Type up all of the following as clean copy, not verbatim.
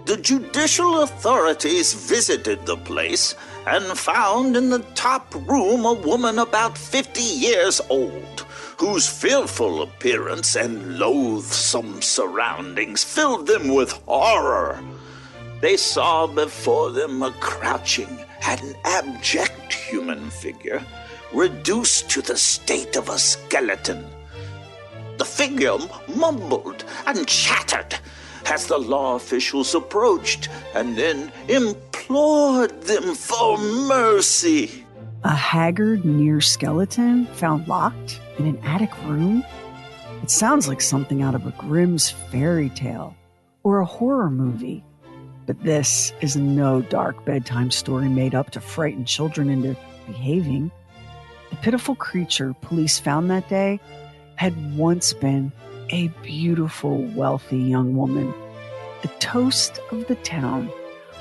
the judicial authorities visited the place and found in the top room a woman about 50 years old, whose fearful appearance and loathsome surroundings filled them with horror. They saw before them a crouching and abject human figure, reduced to the state of a skeleton. The figure mumbled and chattered as the law officials approached and then implored them for mercy. A haggard near skeleton found locked in an attic room? It sounds like something out of a Grimm's fairy tale or a horror movie. But this is no dark bedtime story made up to frighten children into behaving. The pitiful creature police found that day had once been a beautiful, wealthy young woman, the toast of the town,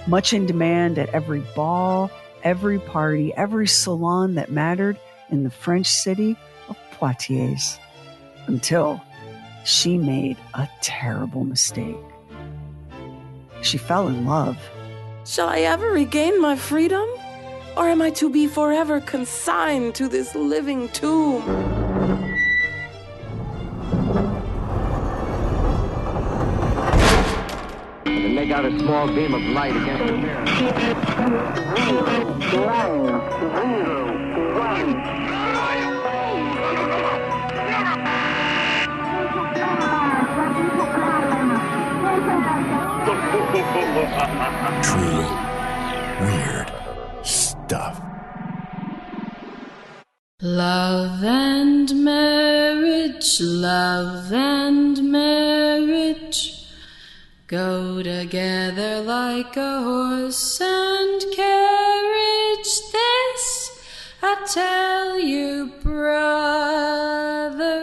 much in demand at every ball, every party, every salon that mattered in the French city of Poitiers, until she made a terrible mistake. She fell in love. Shall I ever regain my freedom? Or am I to be forever consigned to this living tomb? And make out a small beam of light against the mirror. 1. Truly weird stuff. Love and marriage go together like a horse and carriage. This I tell you, brother,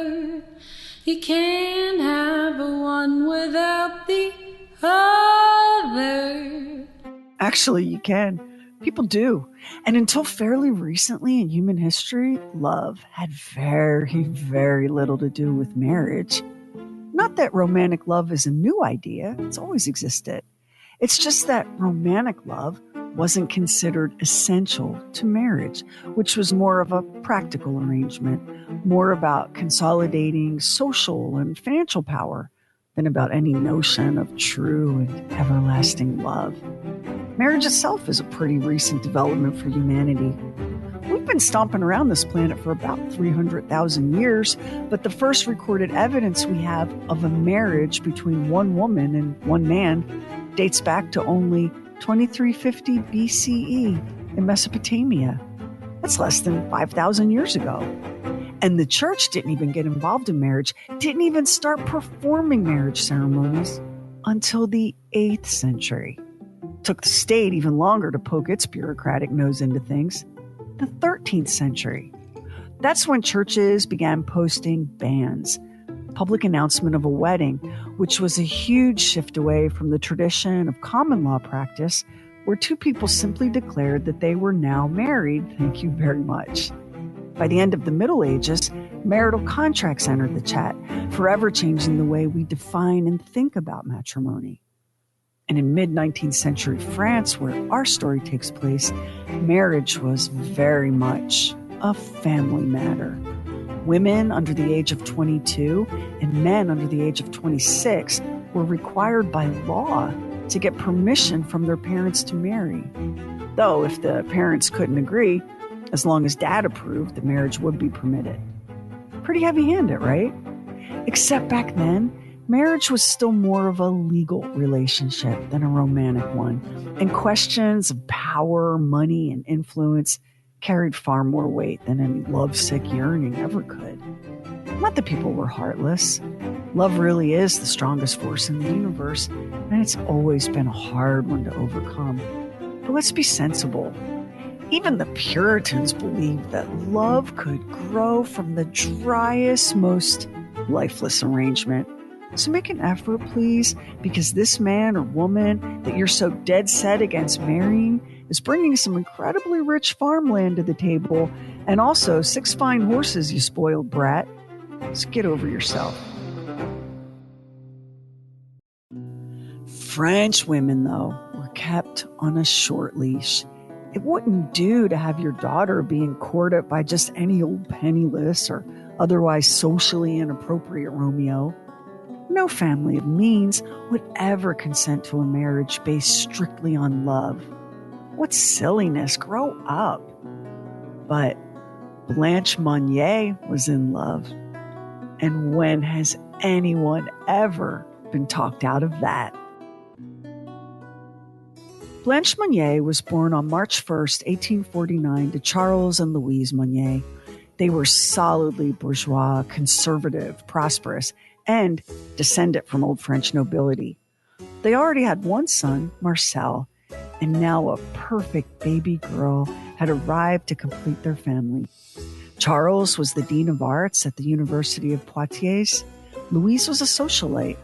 you can't have one without the other. Actually, you can. People do. And until fairly recently in human history, love had very, very little to do with marriage. Not that romantic love is a new idea. It's always existed. It's just that romantic love wasn't considered essential to marriage, which was more of a practical arrangement, more about consolidating social and financial power than about any notion of true and everlasting love. Marriage itself is a pretty recent development for humanity. We've been stomping around this planet for about 300,000 years, but the first recorded evidence we have of a marriage between one woman and one man dates back to only 2350 BCE in Mesopotamia. That's less than 5,000 years ago. And the church didn't even get involved in marriage, didn't even start performing marriage ceremonies until the 8th century. Took the state even longer to poke its bureaucratic nose into things. The 13th century. That's when churches began posting bans, public announcement of a wedding, which was a huge shift away from the tradition of common law practice, where two people simply declared that they were now married. Thank you very much. By the end of the Middle Ages, marital contracts entered the chat, forever changing the way we define and think about matrimony. And in mid-19th century France, where our story takes place, marriage was very much a family matter. Women under the age of 22 and men under the age of 26 were required by law to get permission from their parents to marry. Though if the parents couldn't agree, as long as dad approved, the marriage would be permitted. Pretty heavy-handed, right? Except back then, marriage was still more of a legal relationship than a romantic one, and questions of power, money, and influence carried far more weight than any lovesick yearning ever could. Not that people were heartless. Love really is the strongest force in the universe, and it's always been a hard one to overcome. But let's be sensible. Even the Puritans believed that love could grow from the driest, most lifeless arrangement. So make an effort, please, because this man or woman that you're so dead set against marrying is bringing some incredibly rich farmland to the table and also 6 fine horses, you spoiled brat. So get over yourself. French women, though, were kept on a short leash. It wouldn't do to have your daughter being courted by just any old penniless or otherwise socially inappropriate Romeo. No family of means would ever consent to a marriage based strictly on love. What silliness, grow up. But Blanche Monnier was in love. And when has anyone ever been talked out of that? Blanche Monnier was born on March 1st, 1849 to Charles and Louise Monnier. They were solidly bourgeois, conservative, prosperous, and descendant from old French nobility. They already had one son, Marcel, and now a perfect baby girl had arrived to complete their family. Charles was the Dean of Arts at the University of Poitiers. Louise was a socialite.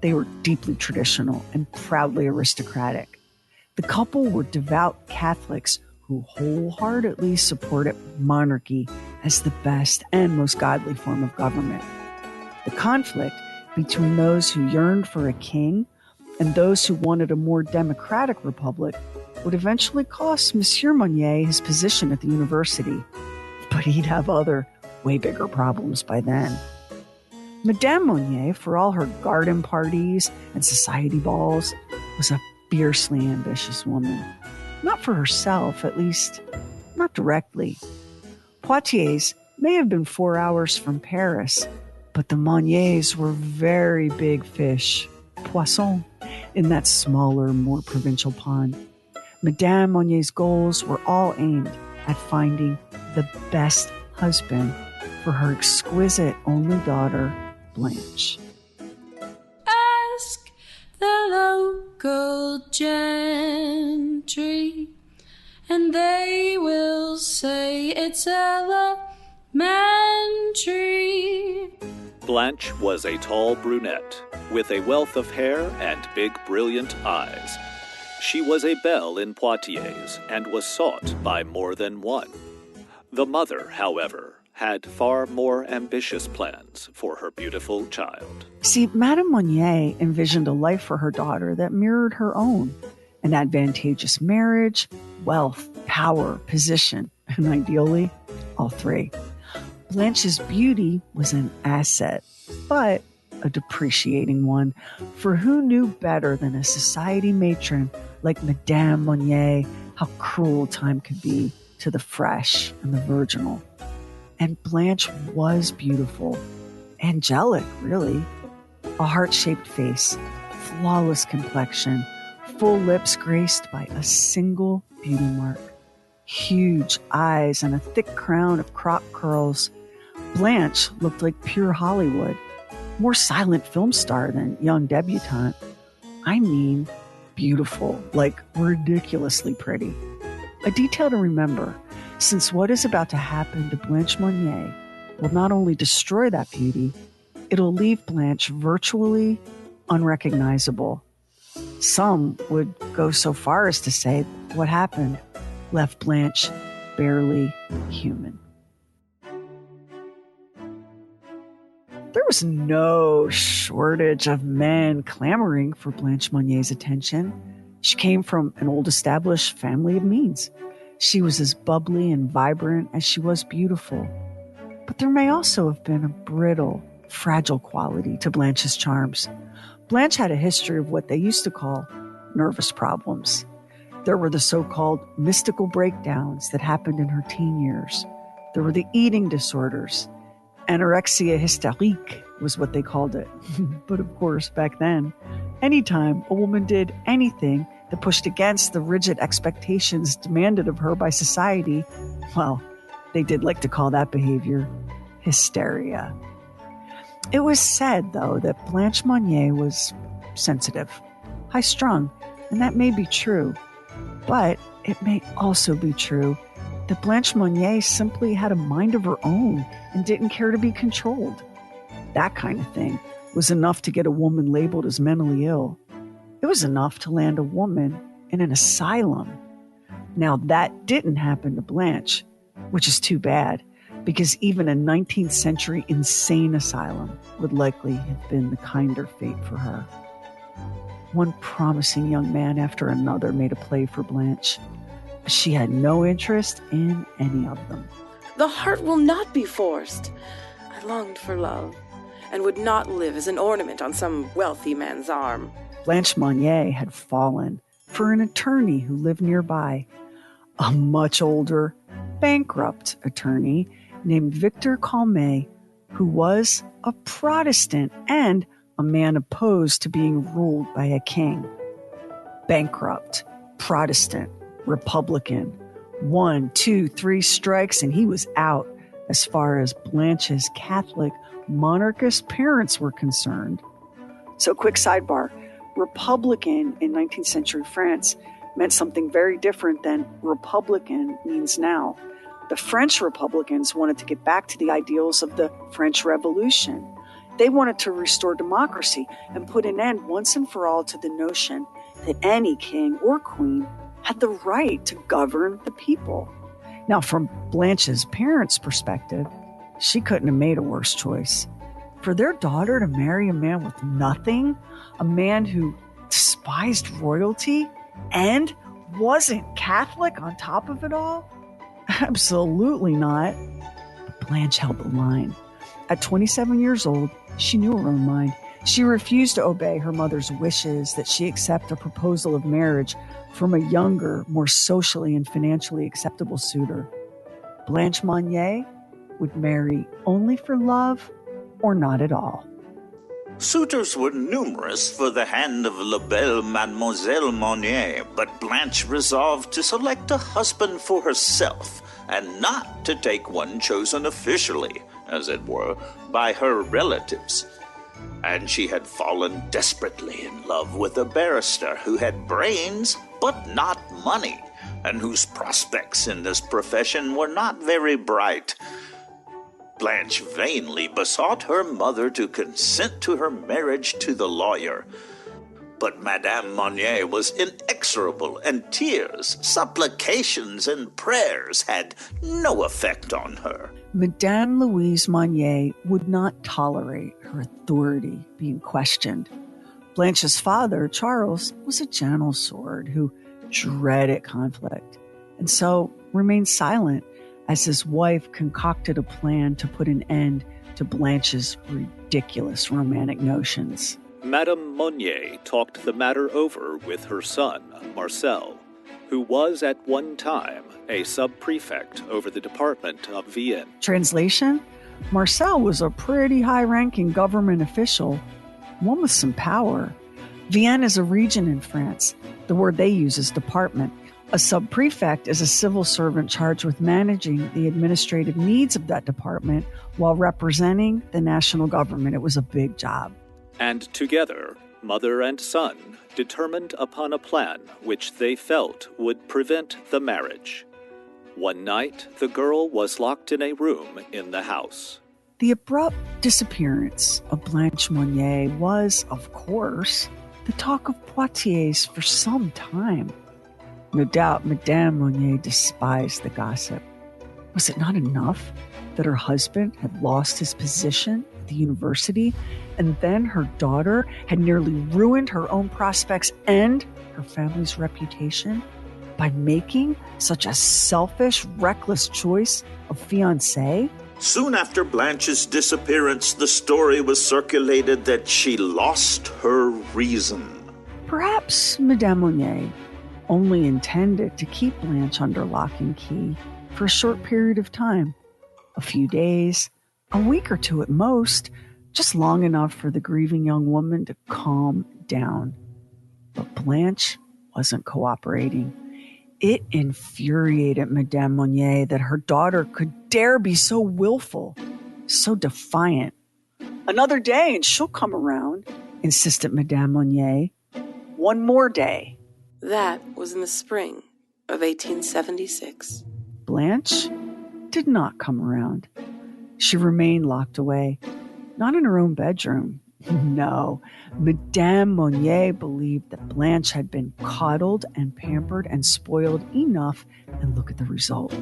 They were deeply traditional and proudly aristocratic. The couple were devout Catholics who wholeheartedly supported monarchy as the best and most godly form of government. The conflict between those who yearned for a king and those who wanted a more democratic republic would eventually cost Monsieur Monnier his position at the university. But he'd have other, way bigger problems by then. Madame Monnier, for all her garden parties and society balls, was a fiercely ambitious woman. Not for herself, at least, not directly. Poitiers may have been 4 hours from Paris, but the Monniers were very big fish, poisson, in that smaller, more provincial pond. Madame Monnier's goals were all aimed at finding the best husband for her exquisite only daughter, Blanche. Ask the local gentry, and they will say it's elementary. Blanche was a tall brunette with a wealth of hair and big, brilliant eyes. She was a belle in Poitiers and was sought by more than one. The mother, however, had far more ambitious plans for her beautiful child. See, Madame Monnier envisioned a life for her daughter that mirrored her own. An advantageous marriage, wealth, power, position, and ideally, all three. Blanche's beauty was an asset, but a depreciating one, for who knew better than a society matron like Madame Monnier how cruel time could be to the fresh and the virginal. And Blanche was beautiful, angelic, really. A heart-shaped face, flawless complexion, full lips graced by a single beauty mark, huge eyes and a thick crown of crop curls. Blanche looked like pure Hollywood, more silent film star than young debutante. I mean, beautiful, like ridiculously pretty. A detail to remember, since what is about to happen to Blanche Monnier will not only destroy that beauty, it'll leave Blanche virtually unrecognizable. Some would go so far as to say what happened left Blanche barely human. There was no shortage of men clamoring for Blanche Monnier's attention. She came from an old established family of means. She was as bubbly and vibrant as she was beautiful. But there may also have been a brittle, fragile quality to Blanche's charms. Blanche had a history of what they used to call nervous problems. There were the so-called mystical breakdowns that happened in her teen years. There were the eating disorders. Anorexia hystérique was what they called it. But of course, back then, anytime a woman did anything that pushed against the rigid expectations demanded of her by society, well, they did like to call that behavior hysteria. It was said, though, that Blanche Monnier was sensitive, high-strung, and that may be true. But it may also be true that Blanche Monnier simply had a mind of her own and didn't care to be controlled. That kind of thing was enough to get a woman labeled as mentally ill. It was enough to land a woman in an asylum. Now, that didn't happen to Blanche, which is too bad, because even a 19th century insane asylum would likely have been the kinder fate for her. One promising young man after another made a play for Blanche. She had no interest in any of them. The heart will not be forced. I longed for love, and would not live as an ornament on some wealthy man's arm. Blanche Monnier had fallen for an attorney who lived nearby, a much older, bankrupt attorney named Victor Calmet, who was a Protestant and a man opposed to being ruled by a king. Bankrupt, Protestant, Republican. 1, 2, 3 strikes and he was out as far as Blanche's Catholic monarchist parents were concerned. So quick sidebar, Republican in 19th century France meant something very different than Republican means now. The French Republicans wanted to get back to the ideals of the French Revolution. They wanted to restore democracy and put an end once and for all to the notion that any king or queen had the right to govern the people. Now, from Blanche's parents' perspective, she couldn't have made a worse choice. For their daughter to marry a man with nothing, a man who despised royalty and wasn't Catholic on top of it all? Absolutely not. But Blanche held the line. At 27 years old, she knew her own mind. She refused to obey her mother's wishes that she accept a proposal of marriage from a younger, more socially and financially acceptable suitor. Blanche Monnier would marry only for love or not at all. Suitors were numerous for the hand of la belle Mademoiselle Monnier, but Blanche resolved to select a husband for herself and not to take one chosen officially, as it were, by her relatives. And she had fallen desperately in love with a barrister who had brains but not money, and whose prospects in this profession were not very bright. Blanche vainly besought her mother to consent to her marriage to the lawyer. But Madame Monnier was inexorable, and tears, supplications, and prayers had no effect on her. Madame Louise Monnier would not tolerate her authority being questioned. Blanche's father, Charles, was a gentle sword who dreaded conflict, and so remained silent as his wife concocted a plan to put an end to Blanche's ridiculous romantic notions. Madame Monnier talked the matter over with her son, Marcel, who was at one time a sub-prefect over the department of Vienne. Translation? Marcel was a pretty high-ranking government official, one with some power. Vienne is a region in France. The word they use is department. A sub-prefect is a civil servant charged with managing the administrative needs of that department while representing the national government. It was a big job. And together, mother and son determined upon a plan which they felt would prevent the marriage. One night, the girl was locked in a room in the house. The abrupt disappearance of Blanche Monnier was, of course, the talk of Poitiers for some time. No doubt Madame Monnier despised the gossip. Was it not enough that her husband had lost his position at the university, and then her daughter had nearly ruined her own prospects and her family's reputation by making such a selfish, reckless choice of fiancé? Soon after Blanche's disappearance, the story was circulated that she lost her reason. Perhaps Madame Monnier only intended to keep Blanche under lock and key for a short period of time, a few days, a week or two at most, just long enough for the grieving young woman to calm down. But Blanche wasn't cooperating. It infuriated Madame Monnier that her daughter could dare be so willful, so defiant. Another day and she'll come around, insisted Madame Monnier. One more day. That was in the spring of 1876. Blanche did not come around. She remained locked away, not in her own bedroom. No, Madame Monnier believed that Blanche had been coddled and pampered and spoiled enough, and look at the result.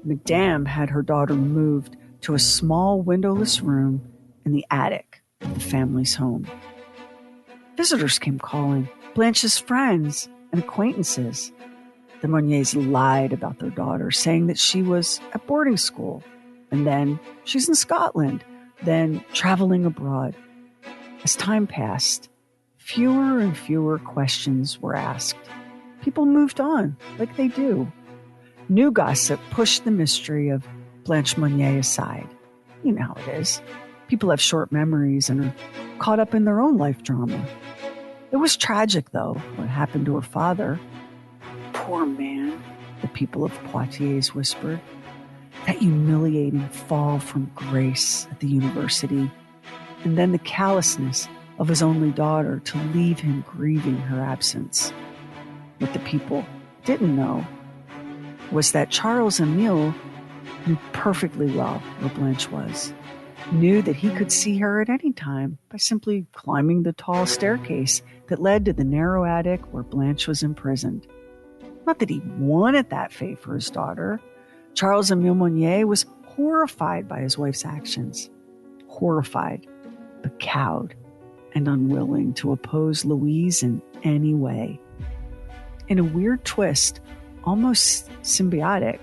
Madame had her daughter moved to a small windowless room in the attic of the family's home. Visitors came calling. Blanche's friends and acquaintances. The Monniers lied about their daughter, saying that she was at boarding school, and then she's in Scotland, then traveling abroad. As time passed, fewer and fewer questions were asked. People moved on, like they do. New gossip pushed the mystery of Blanche Monnier aside. You know how it is. People have short memories and are caught up in their own life drama. It was tragic, though, what happened to her father. Poor man, the people of Poitiers whispered. That humiliating fall from grace at the university, and then the callousness of his only daughter to leave him grieving her absence. What the people didn't know was that Charles Emile knew perfectly well where Blanche was, knew that he could see her at any time by simply climbing the tall staircase that led to the narrow attic where Blanche was imprisoned. Not that he wanted that fate for his daughter. Charles Emile Monnier was horrified by his wife's actions. Horrified, but cowed and unwilling to oppose Louise in any way. In a weird twist, almost symbiotic,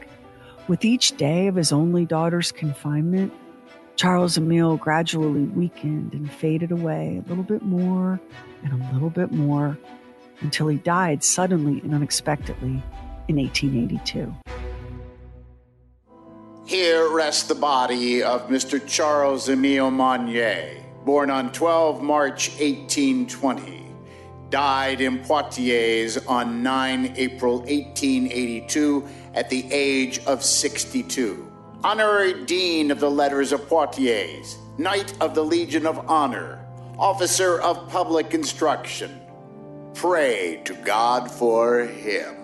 with each day of his only daughter's confinement, Charles Emile gradually weakened and faded away a little bit more and a little bit more until he died suddenly and unexpectedly in 1882. Here rests the body of Mr. Charles Emile Monnier, born on 12 March 1820, died in Poitiers on 9 April 1882 at the age of 62. Honorary Dean of the Letters of Poitiers, Knight of the Legion of Honor, Officer of Public Instruction. Pray to God for him.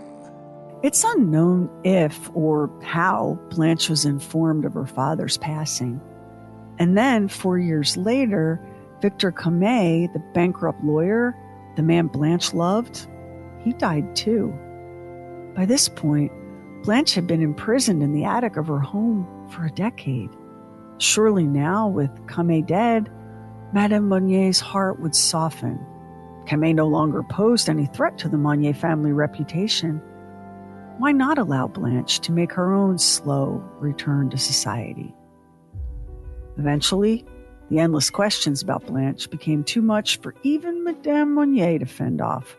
It's unknown if or how Blanche was informed of her father's passing. And then, 4 years later, Victor Camet, the bankrupt lawyer, the man Blanche loved, he died too. By this point, Blanche had been imprisoned in the attic of her home for a decade. Surely now, with Camet dead, Madame Monnier's heart would soften. Camet no longer posed any threat to the Monnier family reputation. Why not allow Blanche to make her own slow return to society? Eventually, the endless questions about Blanche became too much for even Madame Monnier to fend off,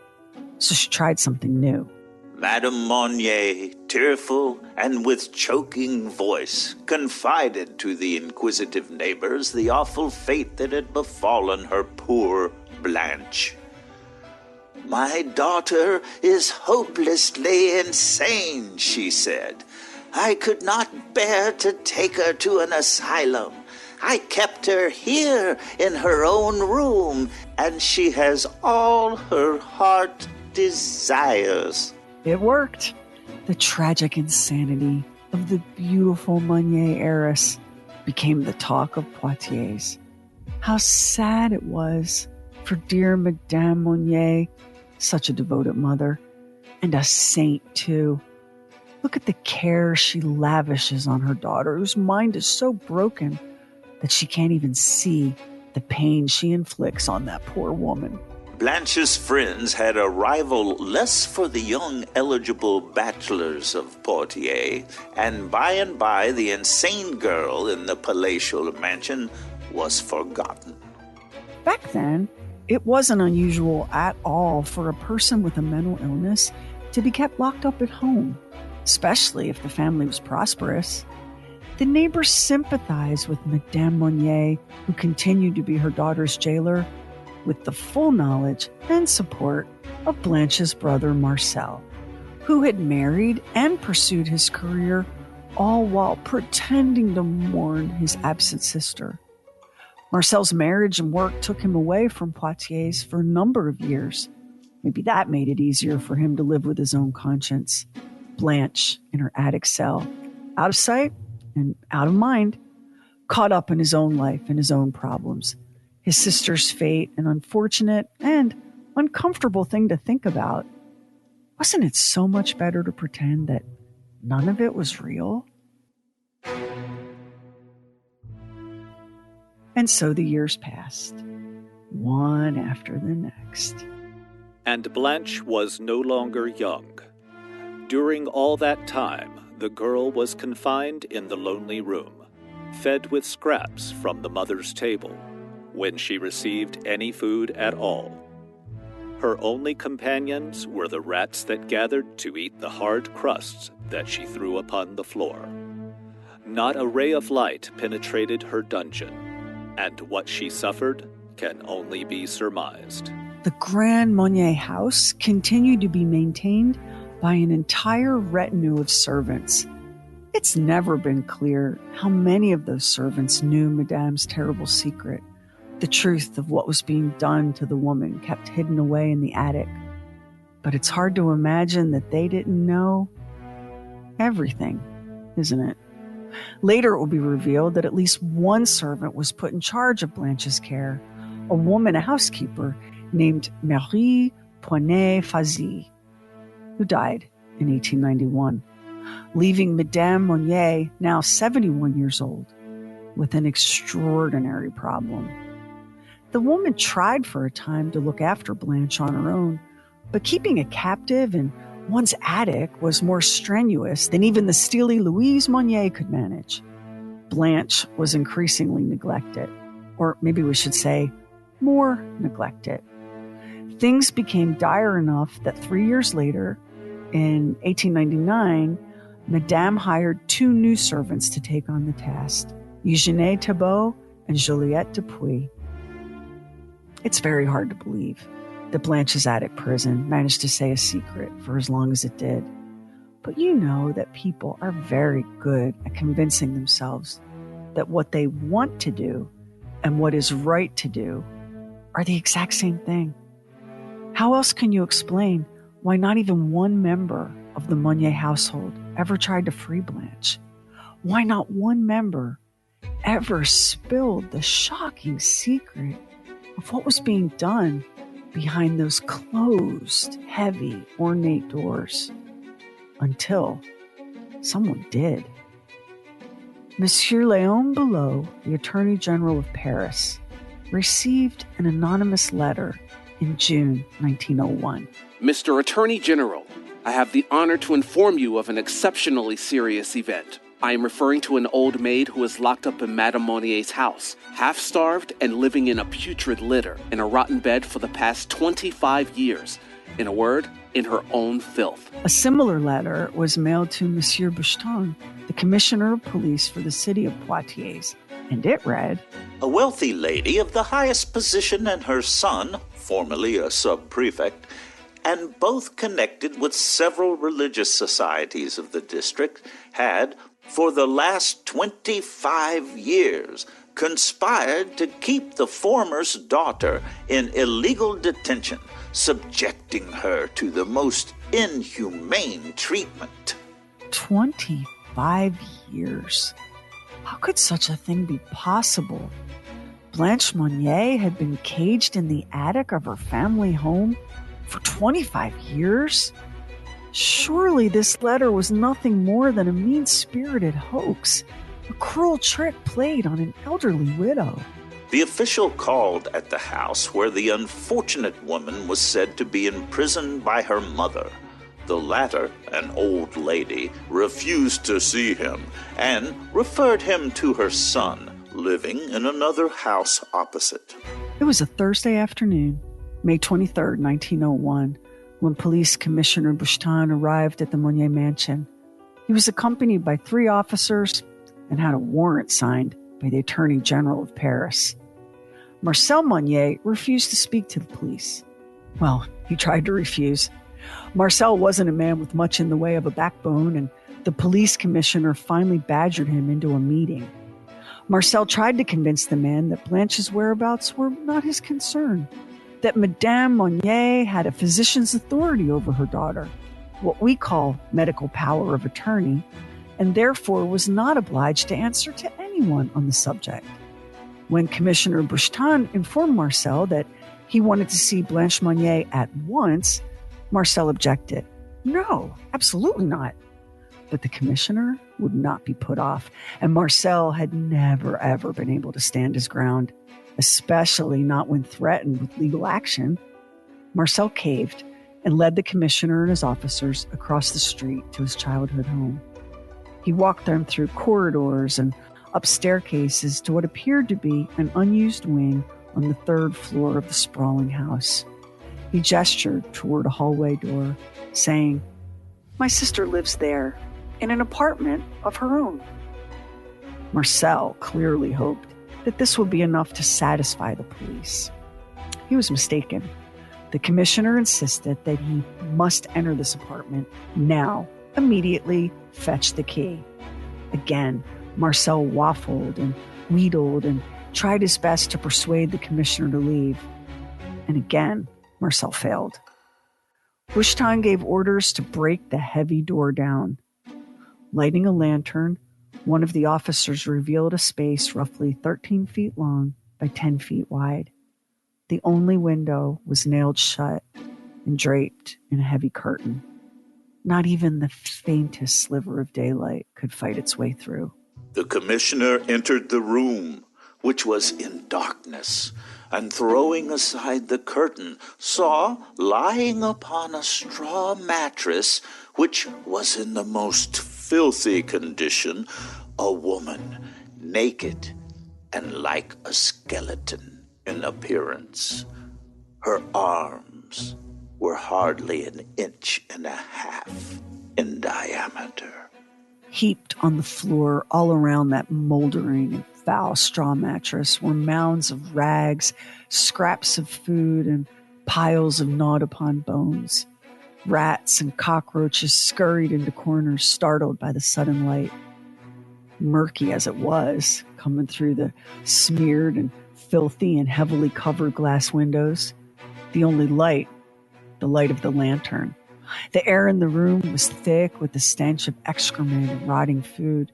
so she tried something new. Madame Monnier, tearful and with choking voice, confided to the inquisitive neighbors the awful fate that had befallen her poor Blanche. "My daughter is hopelessly insane," she said. "I could not bear to take her to an asylum. I kept her here in her own room, and she has all her heart desires." It worked. The tragic insanity of the beautiful Monnier heiress became the talk of Poitiers. How sad it was for dear Madame Monnier, such a devoted mother, and a saint too. Look at the care she lavishes on her daughter, whose mind is so broken that she can't even see the pain she inflicts on that poor woman. Blanche's friends had a rival less for the young eligible bachelors of Poitiers, and by the insane girl in the palatial mansion was forgotten. Back then, it wasn't unusual at all for a person with a mental illness to be kept locked up at home, especially if the family was prosperous. The neighbors sympathized with Madame Monnier, who continued to be her daughter's jailer, with the full knowledge and support of Blanche's brother Marcel, who had married and pursued his career, all while pretending to mourn his absent sister. Marcel's marriage and work took him away from Poitiers for a number of years. Maybe that made it easier for him to live with his own conscience. Blanche in her attic cell, out of sight and out of mind, caught up in his own life and his own problems. His sister's fate, an unfortunate and uncomfortable thing to think about. Wasn't it so much better to pretend that none of it was real? And so the years passed, one after the next. And Blanche was no longer young. During all that time, the girl was confined in the lonely room, fed with scraps from the mother's table, when she received any food at all. Her only companions were the rats that gathered to eat the hard crusts that she threw upon the floor. Not a ray of light penetrated her dungeon, and what she suffered can only be surmised. The Grand Monnier house continued to be maintained by an entire retinue of servants. It's never been clear how many of those servants knew Madame's terrible secret, the truth of what was being done to the woman kept hidden away in the attic. But it's hard to imagine that they didn't know everything, isn't it? Later it will be revealed that at least one servant was put in charge of Blanche's care, a woman, a housekeeper, named Marie Poinet-Fazy, who died in 1891, leaving Madame Monnier, now 71 years old, with an extraordinary problem. The woman tried for a time to look after Blanche on her own, but keeping a captive in one's attic was more strenuous than even the steely Louise Monnier could manage. Blanche was increasingly neglected, or maybe we should say, more neglected. Things became dire enough that 3 years later, in 1899, Madame hired 2 new servants to take on the task, Eugenie Thibault and Juliette Dupuis. It's very hard to believe that Blanche's attic prison managed to stay a secret for as long as it did. But you know that people are very good at convincing themselves that what they want to do and what is right to do are the exact same thing. How else can you explain why not even one member of the Monnier household ever tried to free Blanche? Why not one member ever spilled the shocking secret of what was being done behind those closed, heavy, ornate doors? Until someone did. Monsieur Léon Belot, the Attorney General of Paris, received an anonymous letter in June 1901. Mr. Attorney General, I have the honor to inform you of an exceptionally serious event. I am referring to an old maid who is locked up in Madame Monnier's house, half-starved and living in a putrid litter in a rotten bed for the past 25 years. In a word, in her own filth. A similar letter was mailed to Monsieur Boucheton, the Commissioner of Police for the city of Poitiers, and it read, "A wealthy lady of the highest position and her son, formerly a sub-prefect, and both connected with several religious societies of the district, had, for the last 25 years, conspired to keep the former's daughter in illegal detention, subjecting her to the most inhumane treatment." 25 years. How could such a thing be possible? Blanche Monnier had been caged in the attic of her family home for 25 years? Surely this letter was nothing more than a mean-spirited hoax, a cruel trick played on an elderly widow. The official called at the house where the unfortunate woman was said to be imprisoned by her mother. The latter, an old lady, refused to see him and referred him to her son, living in another house opposite. It was a Thursday afternoon, May 23rd, 1901, when Police Commissioner Boucheton arrived at the Monnier mansion. He was accompanied by 3 officers and had a warrant signed by the Attorney General of Paris. Marcel Monnier refused to speak to the police. Well, he tried to refuse. Marcel wasn't a man with much in the way of a backbone, and the police commissioner finally badgered him into a meeting. Marcel tried to convince the man that Blanche's whereabouts were not his concern, that Madame Monnier had a physician's authority over her daughter, what we call medical power of attorney, and therefore was not obliged to answer to anyone on the subject. When Commissioner Boucheton informed Marcel that he wanted to see Blanche Monnier at once, Marcel objected. No, absolutely not. But the commissioner would not be put off, and Marcel had never, ever been able to stand his ground, especially not when threatened with legal action. Marcel caved and led the commissioner and his officers across the street to his childhood home. He walked them through corridors and up staircases to what appeared to be an unused wing on the third floor of the sprawling house. He gestured toward a hallway door, saying, "My sister lives there, in an apartment of her own." Marcel clearly hoped that this would be enough to satisfy the police. He was mistaken. The commissioner insisted that he must enter this apartment now, immediately fetch the key. Again, Marcel waffled and wheedled and tried his best to persuade the commissioner to leave. And again, Marcel failed. Bushtan gave orders to break the heavy door down. Lighting a lantern, one of the officers revealed a space roughly 13 feet long by 10 feet wide. The only window was nailed shut and draped in a heavy curtain. Not even the faintest sliver of daylight could fight its way through. The commissioner entered the room, which was in darkness, and throwing aside the curtain, saw lying upon a straw mattress, which was in the most filthy condition, a woman, naked and like a skeleton in appearance. Her arms were hardly an inch and a half in diameter. Heaped on the floor all around that moldering and foul straw mattress were mounds of rags, scraps of food, and piles of gnawed-upon bones. Rats and cockroaches scurried into corners, startled by the sudden light. Murky as it was, coming through the smeared and filthy and heavily covered glass windows, the only light, the light of the lantern. The air in the room was thick with the stench of excrement and rotting food,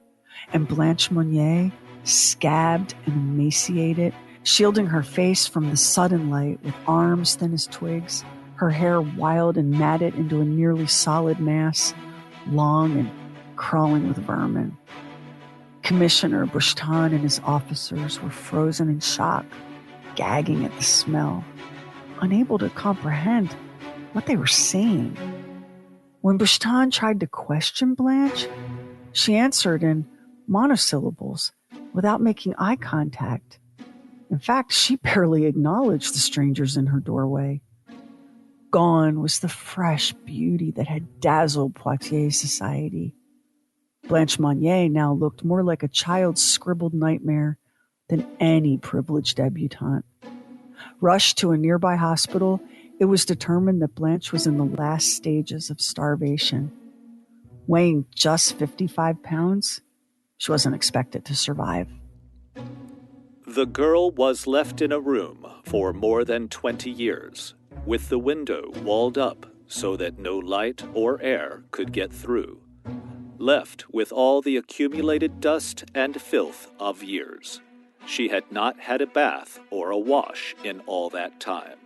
and Blanche Monnier, scabbed and emaciated, shielding her face from the sudden light with arms thin as twigs, her hair wild and matted into a nearly solid mass, long and crawling with vermin. Commissioner Bushtan and his officers were frozen in shock, gagging at the smell, unable to comprehend what they were seeing. When Bushtan tried to question Blanche, she answered in monosyllables without making eye contact. In fact, she barely acknowledged the strangers in her doorway. Gone was the fresh beauty that had dazzled Poitiers society. Blanche Monnier now looked more like a child's scribbled nightmare than any privileged debutante. Rushed to a nearby hospital, it was determined that Blanche was in the last stages of starvation. Weighing just 55 pounds, she wasn't expected to survive. The girl was left in a room for more than 20 years, with the window walled up so that no light or air could get through, left with all the accumulated dust and filth of years. She had not had a bath or a wash in all that time.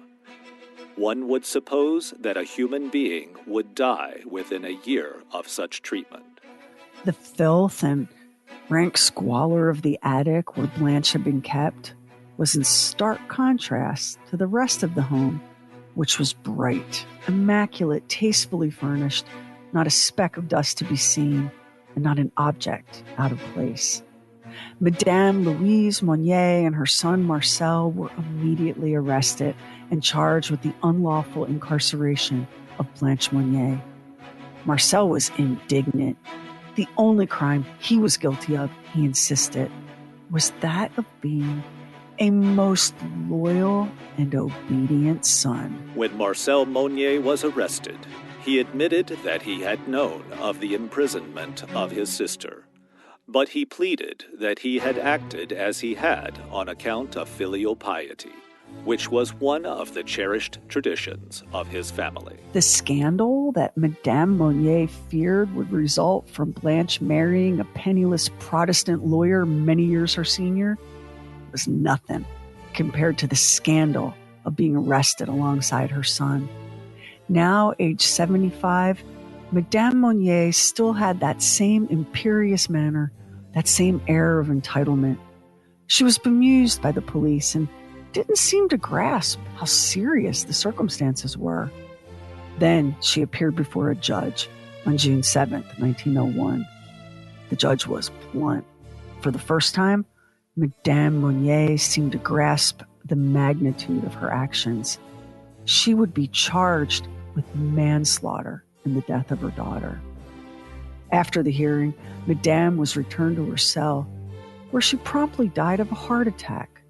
One would suppose that a human being would die within a year of such treatment. The filth and rank squalor of the attic where Blanche had been kept was in stark contrast to the rest of the home, which was bright, immaculate, tastefully furnished, not a speck of dust to be seen, and not an object out of place. Madame Louise Monnier and her son Marcel were immediately arrested and charged with the unlawful incarceration of Blanche Monnier. Marcel was indignant. The only crime he was guilty of, he insisted, was that of being a most loyal and obedient son. When Marcel Monnier was arrested, he admitted that he had known of the imprisonment of his sister, but he pleaded that he had acted as he had on account of filial piety, which was one of the cherished traditions of his family. The scandal that Madame Monnier feared would result from Blanche marrying a penniless Protestant lawyer many years her senior was nothing compared to the scandal of being arrested alongside her son. Now, age 75, Madame Monnier still had that same imperious manner, that same air of entitlement. She was bemused by the police and didn't seem to grasp how serious the circumstances were. Then she appeared before a judge on June 7th, 1901. The judge was blunt. For the first time, Madame Monnier seemed to grasp the magnitude of her actions. She would be charged with manslaughter in the death of her daughter. After the hearing, Madame was returned to her cell, where she promptly died of a heart attack,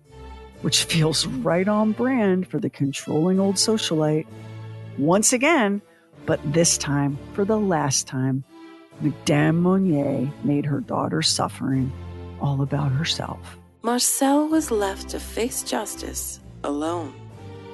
which feels right on brand for the controlling old socialite. Once again, but this time, for the last time, Madame Monnier made her daughter's suffering all about herself. Marcel was left to face justice alone.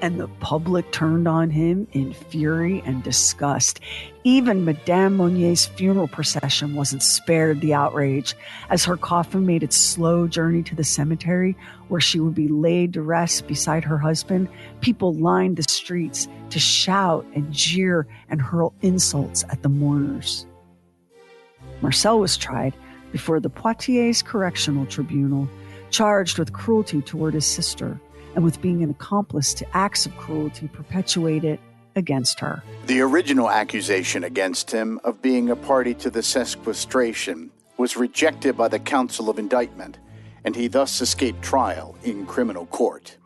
And the public turned on him in fury and disgust. Even Madame Monnier's funeral procession wasn't spared the outrage. As her coffin made its slow journey to the cemetery, where she would be laid to rest beside her husband, people lined the streets to shout and jeer and hurl insults at the mourners. Marcel was tried before the Poitiers Correctional Tribunal, charged with cruelty toward his sister and with being an accomplice to acts of cruelty perpetuated against her. The original accusation against him of being a party to the sequestration was rejected by the Council of Indictment, and he thus escaped trial in criminal court.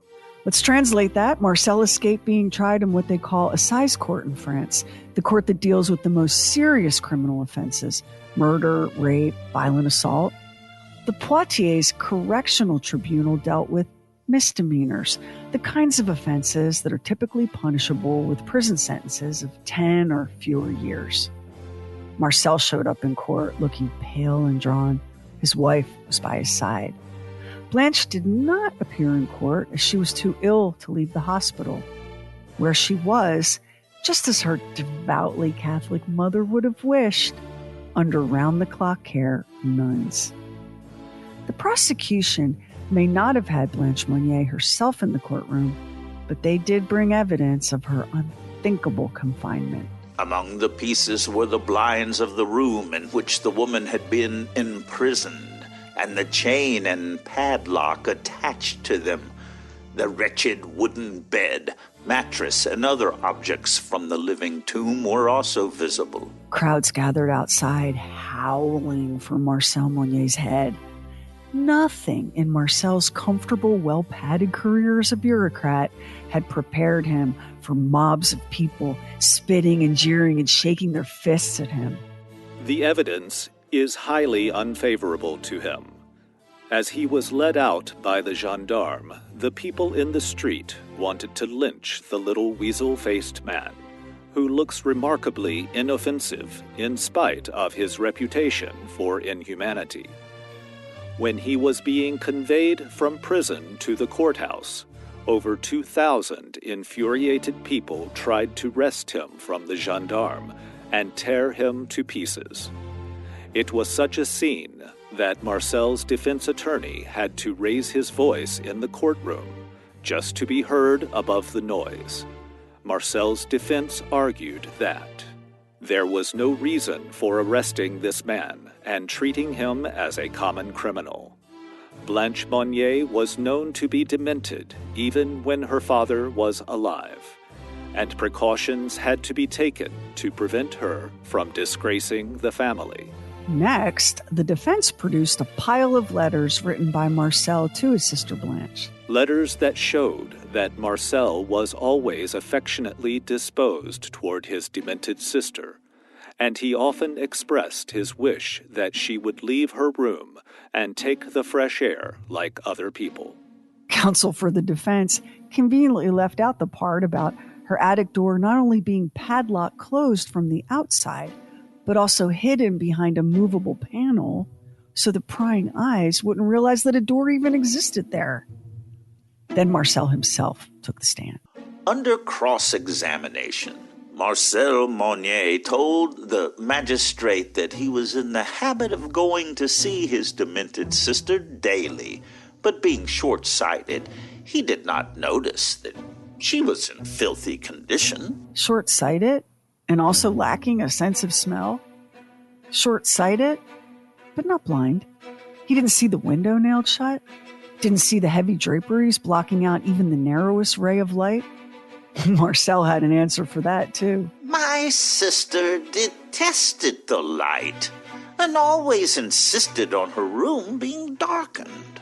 Let's translate that. Marcel escaped being tried in what they call assize court in France, the court that deals with the most serious criminal offenses: murder, rape, violent assault. The Poitiers Correctional Tribunal dealt with misdemeanors, the kinds of offenses that are typically punishable with prison sentences of 10 or fewer years. Marcel showed up in court looking pale and drawn. His wife was by his side. Blanche did not appear in court as she was too ill to leave the hospital, where she was, just as her devoutly Catholic mother would have wished, under round-the-clock care of nuns. The prosecution may not have had Blanche Monnier herself in the courtroom, but they did bring evidence of her unthinkable confinement. Among the pieces were the blinds of the room in which the woman had been imprisoned, and the chain and padlock attached to them, the wretched wooden bed, mattress, and other objects from the living tomb were also visible. Crowds gathered outside, howling for Marcel Monnier's head. Nothing in Marcel's comfortable, well-padded career as a bureaucrat had prepared him for mobs of people spitting and jeering and shaking their fists at him. The evidence is highly unfavorable to him. As he was led out by the gendarme, the people in the street wanted to lynch the little weasel-faced man, who looks remarkably inoffensive in spite of his reputation for inhumanity. When he was being conveyed from prison to the courthouse, over 2,000 infuriated people tried to wrest him from the gendarme and tear him to pieces. It was such a scene that Marcel's defense attorney had to raise his voice in the courtroom just to be heard above the noise. Marcel's defense argued that there was no reason for arresting this man and treating him as a common criminal. Blanche Monnier was known to be demented even when her father was alive, and precautions had to be taken to prevent her from disgracing the family. Next, the defense produced a pile of letters written by Marcel to his sister Blanche. Letters that showed that Marcel was always affectionately disposed toward his demented sister, and he often expressed his wish that she would leave her room and take the fresh air like other people. Counsel for the defense conveniently left out the part about her attic door not only being padlocked closed from the outside, but also hidden behind a movable panel so the prying eyes wouldn't realize that a door even existed there. Then Marcel himself took the stand. Under cross-examination, Marcel Monnier told the magistrate that he was in the habit of going to see his demented sister daily, but being short-sighted, he did not notice that she was in filthy condition. Short-sighted? And also lacking a sense of smell? Short-sighted, but not blind. He didn't see the window nailed shut. Didn't see the heavy draperies blocking out even the narrowest ray of light? Marcel had an answer for that, too. My sister detested the light and always insisted on her room being darkened.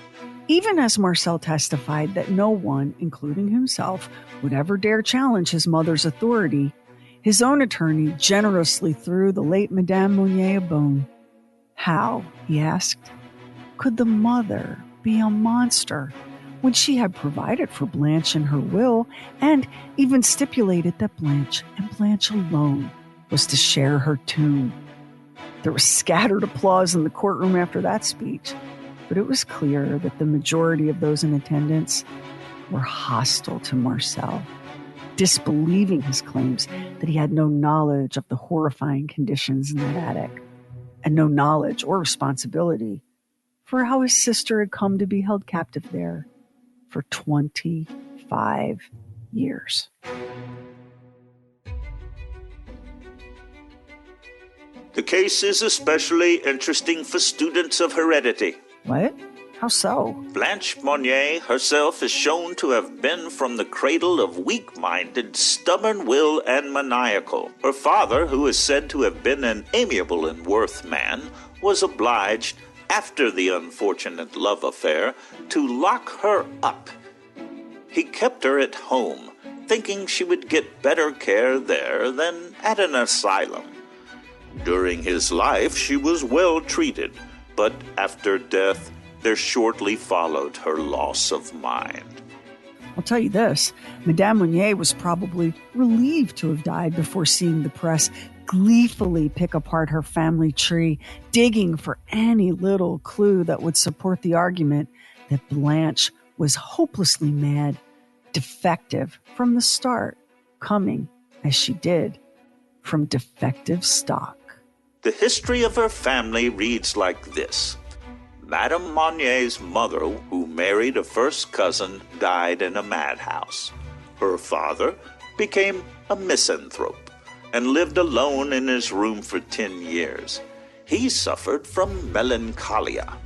Even as Marcel testified that no one, including himself, would ever dare challenge his mother's authority, his own attorney generously threw the late Madame Monnier a bone. How, he asked, could the mother be a monster when she had provided for Blanche in her will and even stipulated that Blanche and Blanche alone was to share her tomb? There was scattered applause in the courtroom after that speech, but it was clear that the majority of those in attendance were hostile to Marcel, disbelieving his claims that he had no knowledge of the horrifying conditions in that attic, and no knowledge or responsibility for how his sister had come to be held captive there for 25 years. The case is especially interesting for students of heredity. What? How so? Blanche Monnier herself is shown to have been from the cradle of weak-minded, stubborn will and maniacal. Her father, who is said to have been an amiable and worth man, was obliged, after the unfortunate love affair, to lock her up. He kept her at home, thinking she would get better care there than at an asylum. During his life, she was well treated, but after death, there shortly followed her loss of mind. I'll tell you this, Madame Monnier was probably relieved to have died before seeing the press gleefully pick apart her family tree, digging for any little clue that would support the argument that Blanche was hopelessly mad, defective from the start, coming, as she did, from defective stock. The history of her family reads like this. Madame Monnier's mother, who married a first cousin, died in a madhouse. Her father became a misanthrope and lived alone in his room for 10 years. He suffered from melancholia.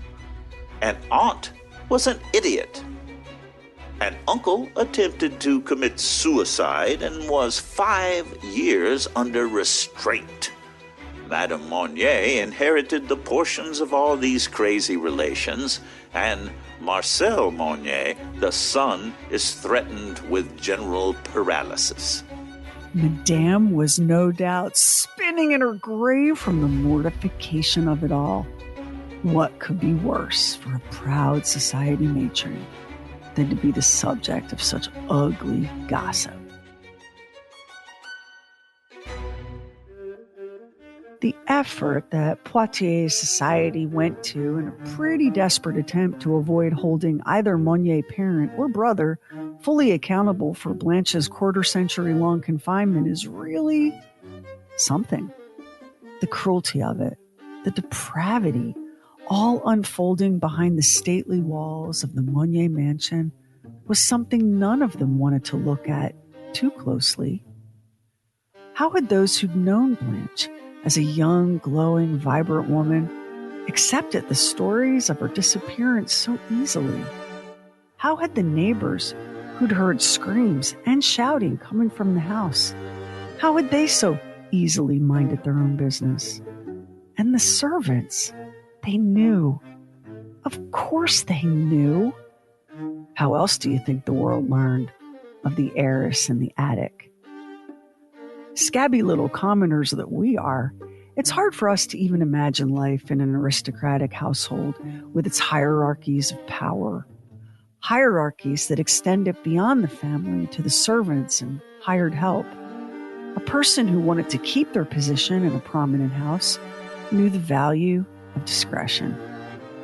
An aunt was an idiot. An uncle attempted to commit suicide and was 5 years under restraint. Madame Monnier inherited the portions of all these crazy relations, and Marcel Monnier, the son, is threatened with general paralysis. Madame was no doubt spinning in her grave from the mortification of it all. What could be worse for a proud society matron than to be the subject of such ugly gossip? The effort that Poitiers society went to in a pretty desperate attempt to avoid holding either Monnier parent or brother fully accountable for Blanche's quarter-century-long confinement is really something. The cruelty of it, the depravity, all unfolding behind the stately walls of the Monnier mansion was something none of them wanted to look at too closely. How had those who'd known Blanche as a young, glowing, vibrant woman accepted the stories of her disappearance so easily? How had the neighbors who'd heard screams and shouting coming from the house, how had they so easily minded their own business? And the servants, they knew. Of course they knew. How else do you think the world learned of the heiress in the attic? Scabby little commoners that we are, it's hard for us to even imagine life in an aristocratic household with its hierarchies of power. Hierarchies that extended beyond the family to the servants and hired help. A person who wanted to keep their position in a prominent house knew the value of discretion.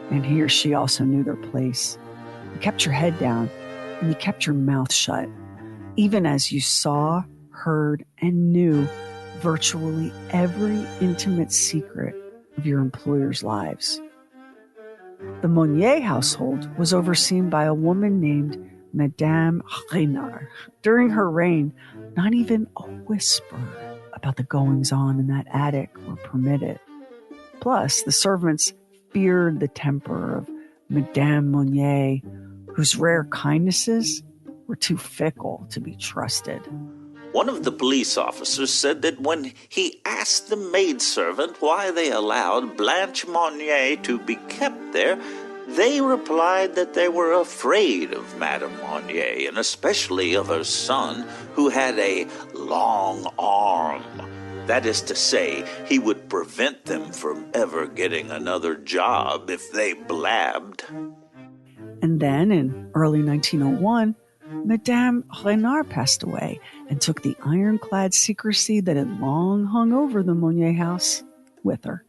And he or she also knew their place. You kept your head down and you kept your mouth shut, even as you saw, heard, and knew virtually every intimate secret of your employers' lives. The Monnier household was overseen by a woman named Madame Renard. During her reign, not even a whisper about the goings-on in that attic were permitted. Plus, the servants feared the temper of Madame Monnier, whose rare kindnesses were too fickle to be trusted. One of the police officers said that when he asked the maidservant why they allowed Blanche Monnier to be kept there, they replied that they were afraid of Madame Monnier, and especially of her son, who had a long arm. That is to say, he would prevent them from ever getting another job if they blabbed. And then, in early 1901, Madame Renard passed away and took the ironclad secrecy that had long hung over the Monnier house with her.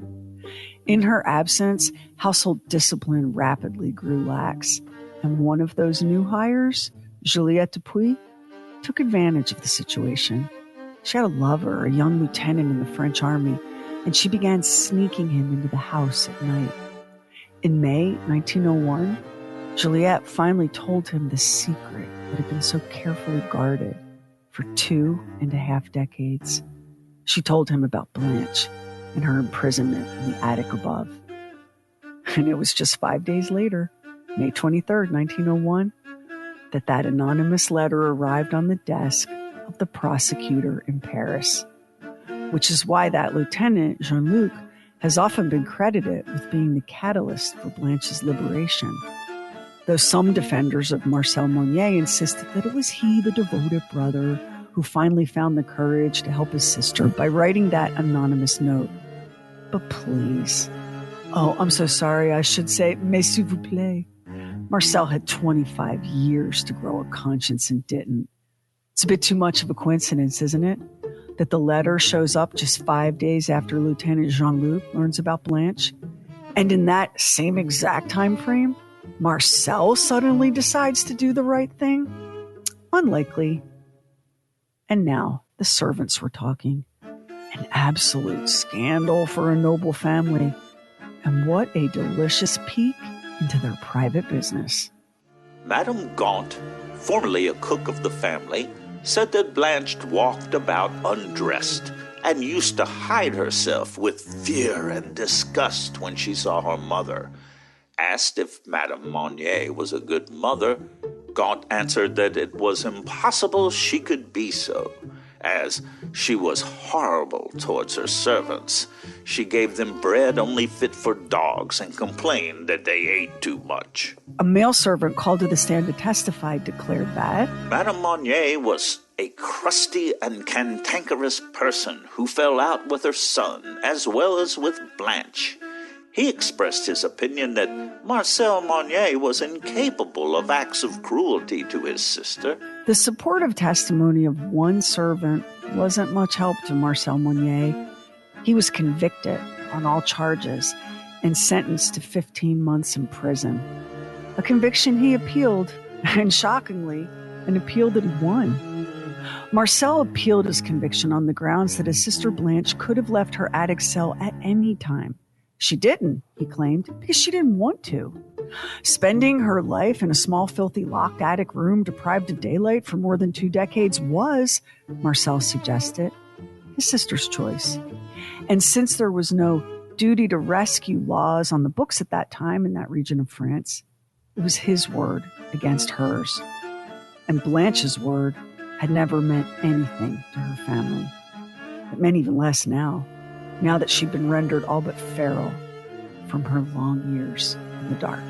In her absence, household discipline rapidly grew lax, and one of those new hires, Juliette Dupuy, took advantage of the situation. She had a lover, a young lieutenant in the French army, and she began sneaking him into the house at night. In May 1901, Juliette finally told him the secret that had been so carefully guarded for 2.5 decades. She told him about Blanche and her imprisonment in the attic above. And it was just 5 days later, May 23rd, 1901, that anonymous letter arrived on the desk of the prosecutor in Paris, which is why that lieutenant, Jean-Luc, has often been credited with being the catalyst for Blanche's liberation. Though some defenders of Marcel Monnier insisted that it was he, the devoted brother, who finally found the courage to help his sister by writing that anonymous note. But please, I'm so sorry, I should say, mais s'il vous plaît. Marcel had 25 years to grow a conscience and didn't. It's a bit too much of a coincidence, isn't it? That the letter shows up just 5 days after Lieutenant Jean-Luc learns about Blanche. And in that same exact time frame, Marcel suddenly decides to do the right thing? Unlikely. And now the servants were talking. An absolute scandal for a noble family. And what a delicious peek into their private business. Madame Gaunt, formerly a cook of the family, said that Blanche walked about undressed and used to hide herself with fear and disgust when she saw her mother. Asked if Madame Monnier was a good mother, Gaunt answered that it was impossible she could be so, as she was horrible towards her servants. She gave them bread only fit for dogs and complained that they ate too much. A male servant called to the stand to testify declared that Madame Monnier was a crusty and cantankerous person who fell out with her son as well as with Blanche. He expressed his opinion that Marcel Monnier was incapable of acts of cruelty to his sister. The supportive testimony of one servant wasn't much help to Marcel Monnier. He was convicted on all charges and sentenced to 15 months in prison. A conviction he appealed, and shockingly, an appeal that he won. Marcel appealed his conviction on the grounds that his sister Blanche could have left her attic cell at any time. She didn't, he claimed, because she didn't want to. Spending her life in a small, filthy, locked attic room deprived of daylight for more than 2 decades was, Marcel suggested, his sister's choice. And since there was no duty to rescue laws on the books at that time in that region of France, it was his word against hers. And Blanche's word had never meant anything to her family. It meant even less now that she'd been rendered all but feral from her long years in the dark.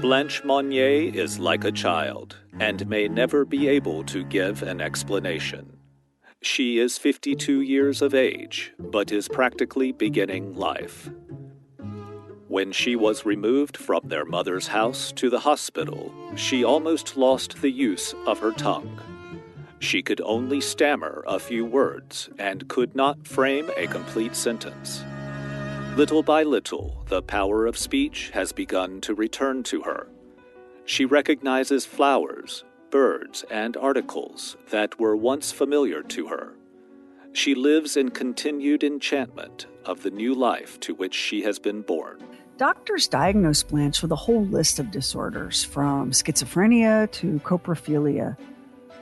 Blanche Monnier is like a child and may never be able to give an explanation. She is 52 years of age, but is practically beginning life. When she was removed from their mother's house to the hospital, she almost lost the use of her tongue. She could only stammer a few words and could not frame a complete sentence. Little by little, the power of speech has begun to return to her. She recognizes flowers, birds, and articles that were once familiar to her. She lives in continued enchantment of the new life to which she has been born. Doctors diagnosed Blanche with a whole list of disorders, from schizophrenia to coprophilia,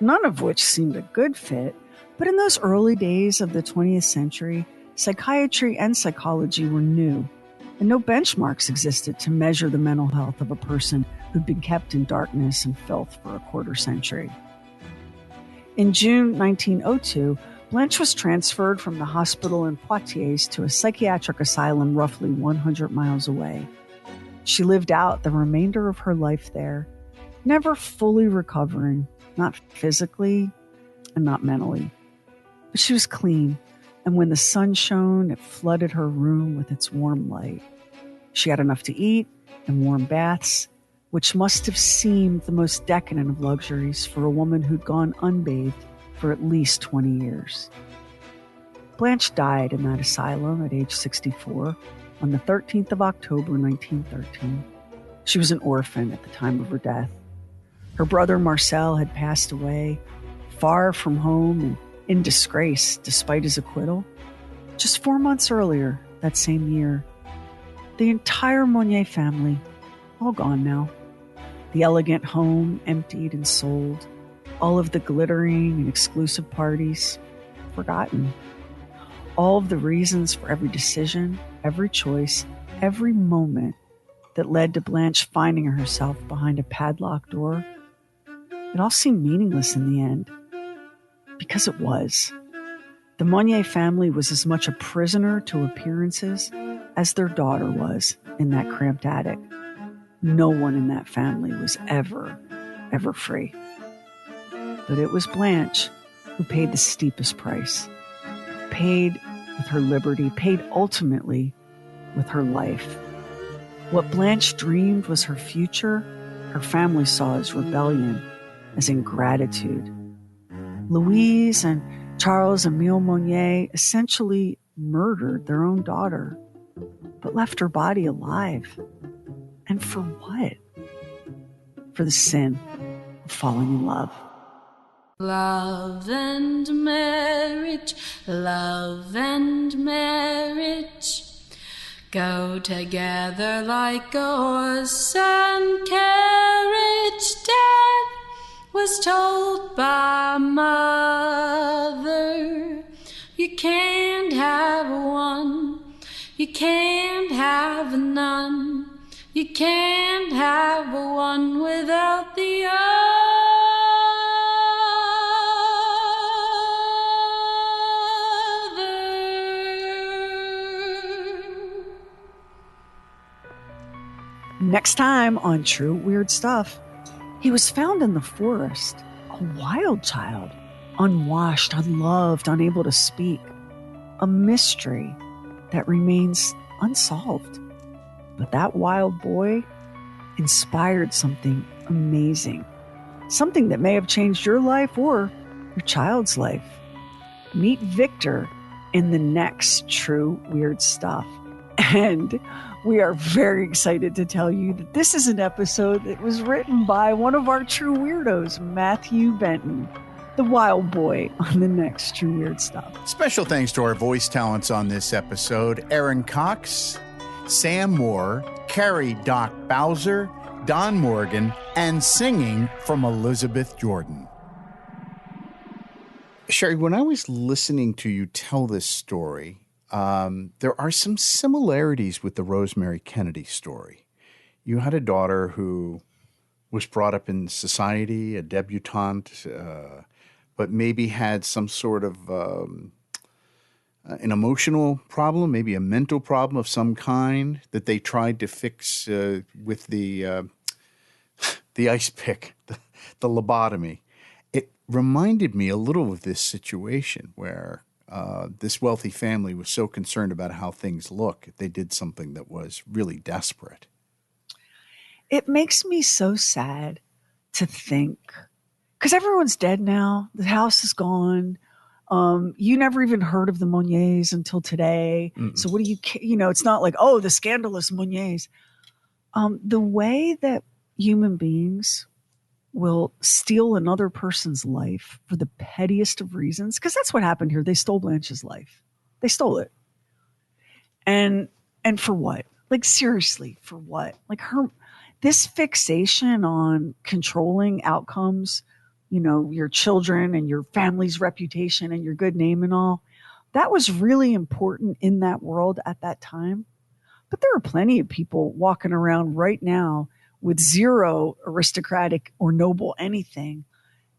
none of which seemed a good fit. But in those early days of the 20th century, psychiatry and psychology were new, and no benchmarks existed to measure the mental health of a person who'd been kept in darkness and filth for a quarter century. In June 1902, Blanche was transferred from the hospital in Poitiers to a psychiatric asylum roughly 100 miles away. She lived out the remainder of her life there, never fully recovering, not physically and not mentally. But she was clean, and when the sun shone, it flooded her room with its warm light. She had enough to eat and warm baths, which must have seemed the most decadent of luxuries for a woman who'd gone unbathed for at least 20 years. Blanche died in that asylum at age 64 on the 13th of October, 1913. She was an orphan at the time of her death. Her brother Marcel had passed away, far from home and in disgrace despite his acquittal, just 4 months earlier that same year. The entire Monnier family, all gone now. The elegant home emptied and sold. All of the glittering and exclusive parties forgotten. All of the reasons for every decision, every choice, every moment that led to Blanche finding herself behind a padlocked door, it all seemed meaningless in the end. Because it was. The Monnier family was as much a prisoner to appearances as their daughter was in that cramped attic. No one in that family was ever free. But it was Blanche who paid the steepest price. Paid with her liberty, paid ultimately with her life. What Blanche dreamed was her future, her family saw as rebellion, as ingratitude. Louise and Charles Emile Monnier essentially murdered their own daughter, but left her body alive. And for what? For the sin of falling in love. Love and marriage go together like a horse and carriage. Dad was told by mother, you can't have one, you can't have none, you can't have one without the other. Next time on True Weird Stuff, he was found in the forest, a wild child, unwashed, unloved, unable to speak. A mystery that remains unsolved. But that wild boy inspired something amazing. Something that may have changed your life or your child's life. Meet Victor in the next True Weird Stuff. And we are very excited to tell you that this is an episode that was written by one of our true weirdos, Matthew Benton, the wild boy on the next True Weird Stuff. Special thanks to our voice talents on this episode: Aaron Cox, Sam Moore, Carrie Doc Bowser, Don Morgan, and singing from Elizabeth Jordan. Sherry, when I was listening to you tell this story, there are some similarities with the Rosemary Kennedy story. You had a daughter who was brought up in society, a debutante, but maybe had some sort of an emotional problem, maybe a mental problem of some kind that they tried to fix with the ice pick, the lobotomy. It reminded me a little of this situation where this wealthy family was so concerned about how things look, they did something that was really desperate. It makes me so sad to think, because everyone's dead now. The house is gone. You never even heard of the Monniers until today. Mm-mm. So what do it's not like, oh, the scandalous Monniers. The way that human beings will steal another person's life for the pettiest of reasons, because that's what happened here. They stole Blanche's life. They stole it. And for what? Like, seriously, for what? Like, this fixation on controlling outcomes, your children and your family's reputation and your good name and all, that was really important in that world at that time. But there are plenty of people walking around right now with zero aristocratic or noble anything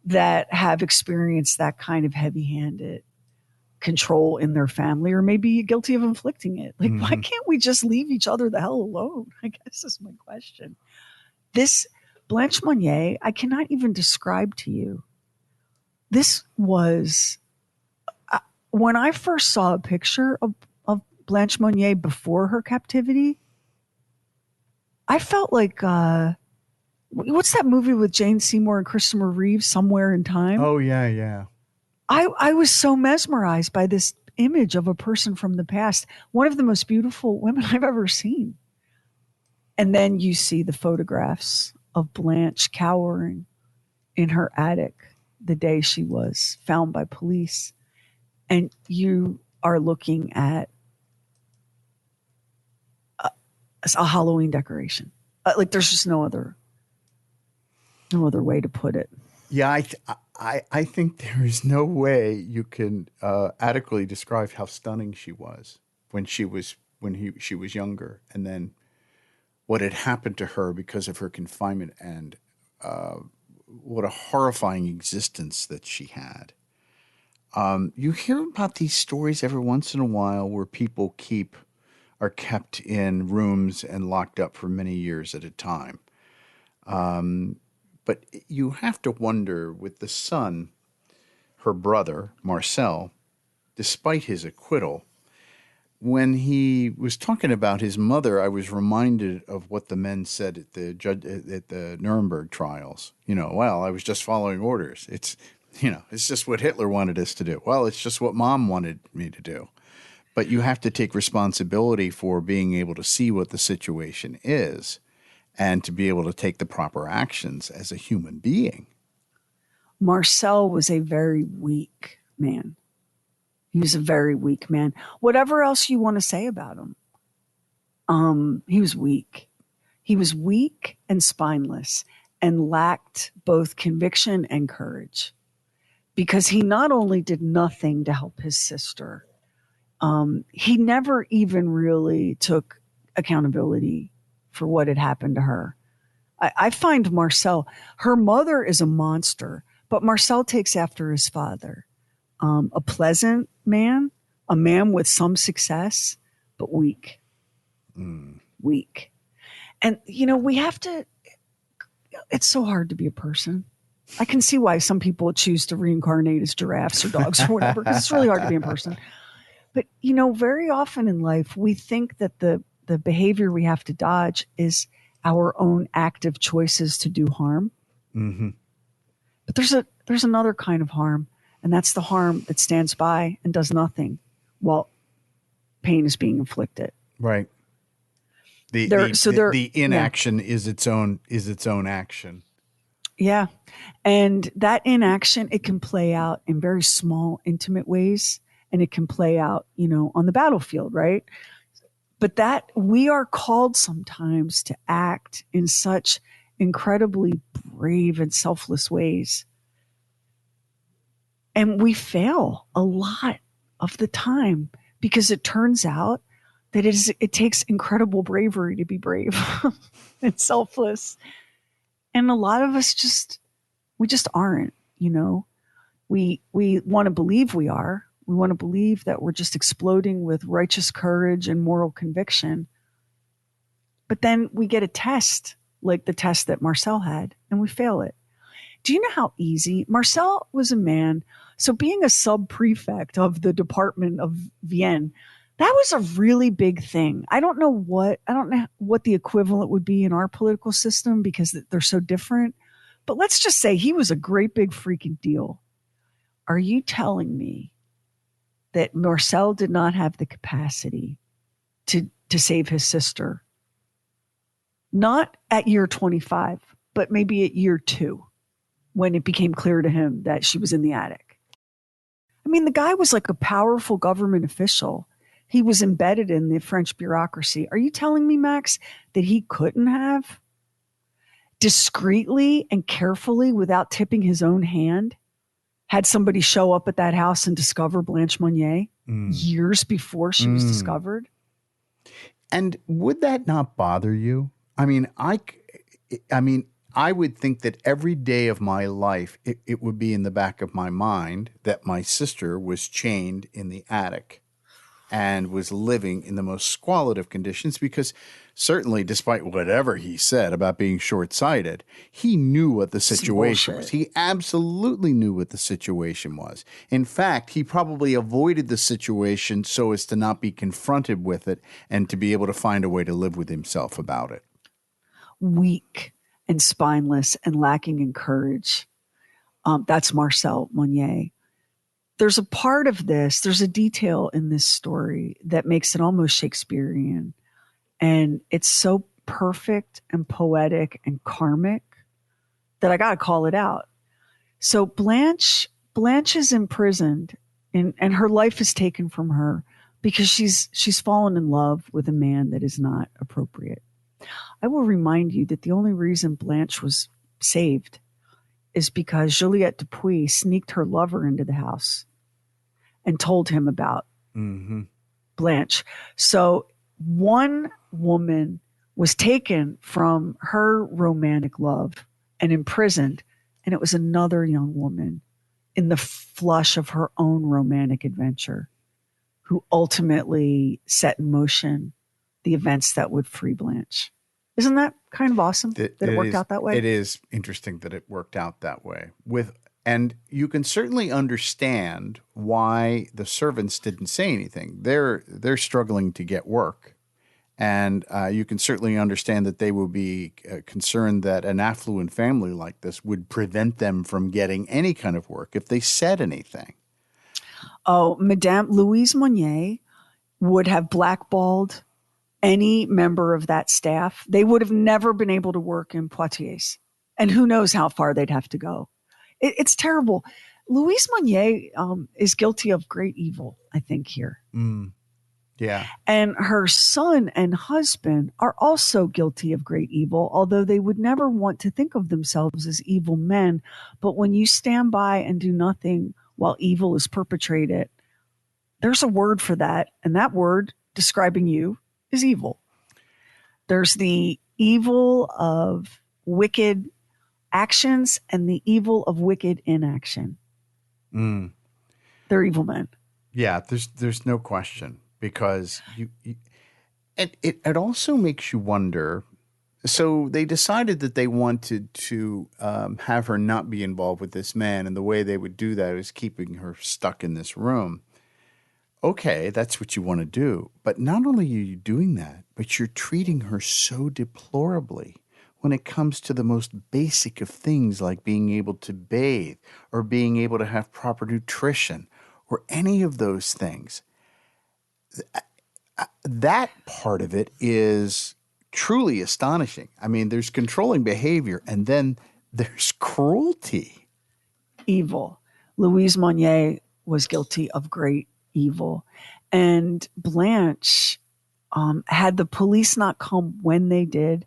that have experienced that kind of heavy-handed control in their family, or maybe guilty of inflicting it. Like, why can't we just leave each other the hell alone? I guess is my question. This Blanche Monnier, I cannot even describe to you. This was, when I first saw a picture of Blanche Monnier before her captivity, I felt like, what's that movie with Jane Seymour and Christopher Reeve, Somewhere in Time? Oh, yeah. I was so mesmerized by this image of a person from the past, one of the most beautiful women I've ever seen. And then you see the photographs of Blanche cowering in her attic the day she was found by police. And you are looking at a Halloween decoration. Like, there's just no other way to put it. Yeah, I think there is no way you can adequately describe how stunning she was when she was younger, and then what had happened to her because of her confinement, and what a horrifying existence that she had. You hear about these stories every once in a while where people are kept in rooms and locked up for many years at a time. But you have to wonder with the son, her brother, Marcel, despite his acquittal, when he was talking about his mother, I was reminded of what the men said at the Nuremberg trials. Well, I was just following orders. It's just what Hitler wanted us to do. Well, it's just what Mom wanted me to do. But you have to take responsibility for being able to see what the situation is and to be able to take the proper actions as a human being. Marcel was a very weak man. He was a very weak man. Whatever else you want to say about him, he was weak. He was weak and spineless and lacked both conviction and courage, because he not only did nothing to help his sister, he never even really took accountability for what had happened to her. I find Marcel, her mother is a monster, but Marcel takes after his father. A pleasant man, a man with some success, but weak. Weak. And, we have to, it's so hard to be a person. I can see why some people choose to reincarnate as giraffes or dogs or whatever, because it's really hard to be a person. But, very often in life, we think that the behavior we have to dodge is our own active choices to do harm. Mm-hmm. But there's another kind of harm, and that's the harm that stands by and does nothing while pain is being inflicted. Right. The inaction is its own action. Yeah. And that inaction, it can play out in very small, intimate ways, and it can play out, on the battlefield, right? But that we are called sometimes to act in such incredibly brave and selfless ways. And we fail a lot of the time, because it turns out that it takes incredible bravery to be brave and selfless. And a lot of us we just aren't, we want to believe we are. We want to believe that we're just exploding with righteous courage and moral conviction. But then we get a test, like the test that Marcel had, and we fail it. Do you know how easy? Marcel was a man. So being a sub-prefect of the Department of Vienne, that was a really big thing. I don't know what the equivalent would be in our political system, because they're so different. But let's just say he was a great big freaking deal. Are you telling me that Marcel did not have the capacity to save his sister? Not at year 25, but maybe at year 2, when it became clear to him that she was in the attic. I mean, the guy was like a powerful government official. He was embedded in the French bureaucracy. Are you telling me, Max, that he couldn't have discreetly and carefully, without tipping his own hand, had somebody show up at that house and discover Blanche Monnier years before she was discovered? And would that not bother you? I mean, I mean, I would think that every day of my life, it would be in the back of my mind that my sister was chained in the attic and was living in the most squalid of conditions, because certainly, despite whatever he said about being short-sighted, he knew what the situation was. He absolutely knew what the situation was. In fact, he probably avoided the situation so as to not be confronted with it and to be able to find a way to live with himself about it. Weak and spineless and lacking in courage. That's Marcel Monnier. There's a part of this, there's a detail in this story that makes it almost Shakespearean. And it's so perfect and poetic and karmic that I got to call it out. So Blanche is imprisoned and her life is taken from her because she's fallen in love with a man that is not appropriate. I will remind you that the only reason Blanche was saved is because Juliette Dupuis sneaked her lover into the house and told him about Blanche. So one woman was taken from her romantic love and imprisoned, and it was another young woman in the flush of her own romantic adventure who ultimately set in motion the events that would free Blanche. Isn't that kind of awesome that it worked out that way? It is interesting that it worked out that way. And you can certainly understand why the servants didn't say anything. They're struggling to get work. And you can certainly understand that they will be concerned that an affluent family like this would prevent them from getting any kind of work if they said anything. Oh, Madame Louise Monnier would have blackballed any member of that staff. They would have never been able to work in Poitiers. And who knows how far they'd have to go. It's terrible. Louise Monnier is guilty of great evil, I think, here. Yeah. And her son and husband are also guilty of great evil, although they would never want to think of themselves as evil men. But when you stand by and do nothing while evil is perpetrated, there's a word for that. And that word describing you is evil. There's the evil of wicked actions and the evil of wicked inaction. They're evil men. Yeah, there's no question, because it also makes you wonder. So they decided that they wanted to have her not be involved with this man, and the way they would do that is keeping her stuck in this room. Okay, that's what you want to do. But not only are you doing that, but you're treating her so deplorably when it comes to the most basic of things, like being able to bathe or being able to have proper nutrition or any of those things. That part of it is truly astonishing. I mean, there's controlling behavior, and then there's cruelty. Evil. Louise Monnier was guilty of great evil. And Blanche, had the police not come when they did,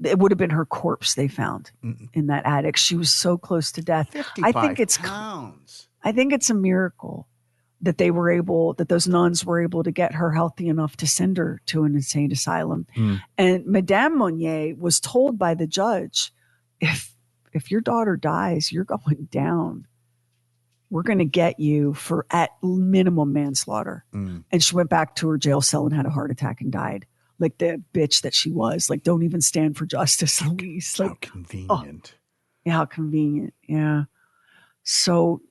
it would have been her corpse they found in that attic. She was so close to death. 55 pounds. I think it's a miracle that those nuns were able to get her healthy enough to send her to an insane asylum. And Madame Monnier was told by the judge, if your daughter dies, you're going down. We're going to get you for at minimum manslaughter. And she went back to her jail cell and had a heart attack and died. Like the bitch that she was. Like, don't even stand for justice, Louise. Like, how convenient. Yeah, how convenient. Yeah. So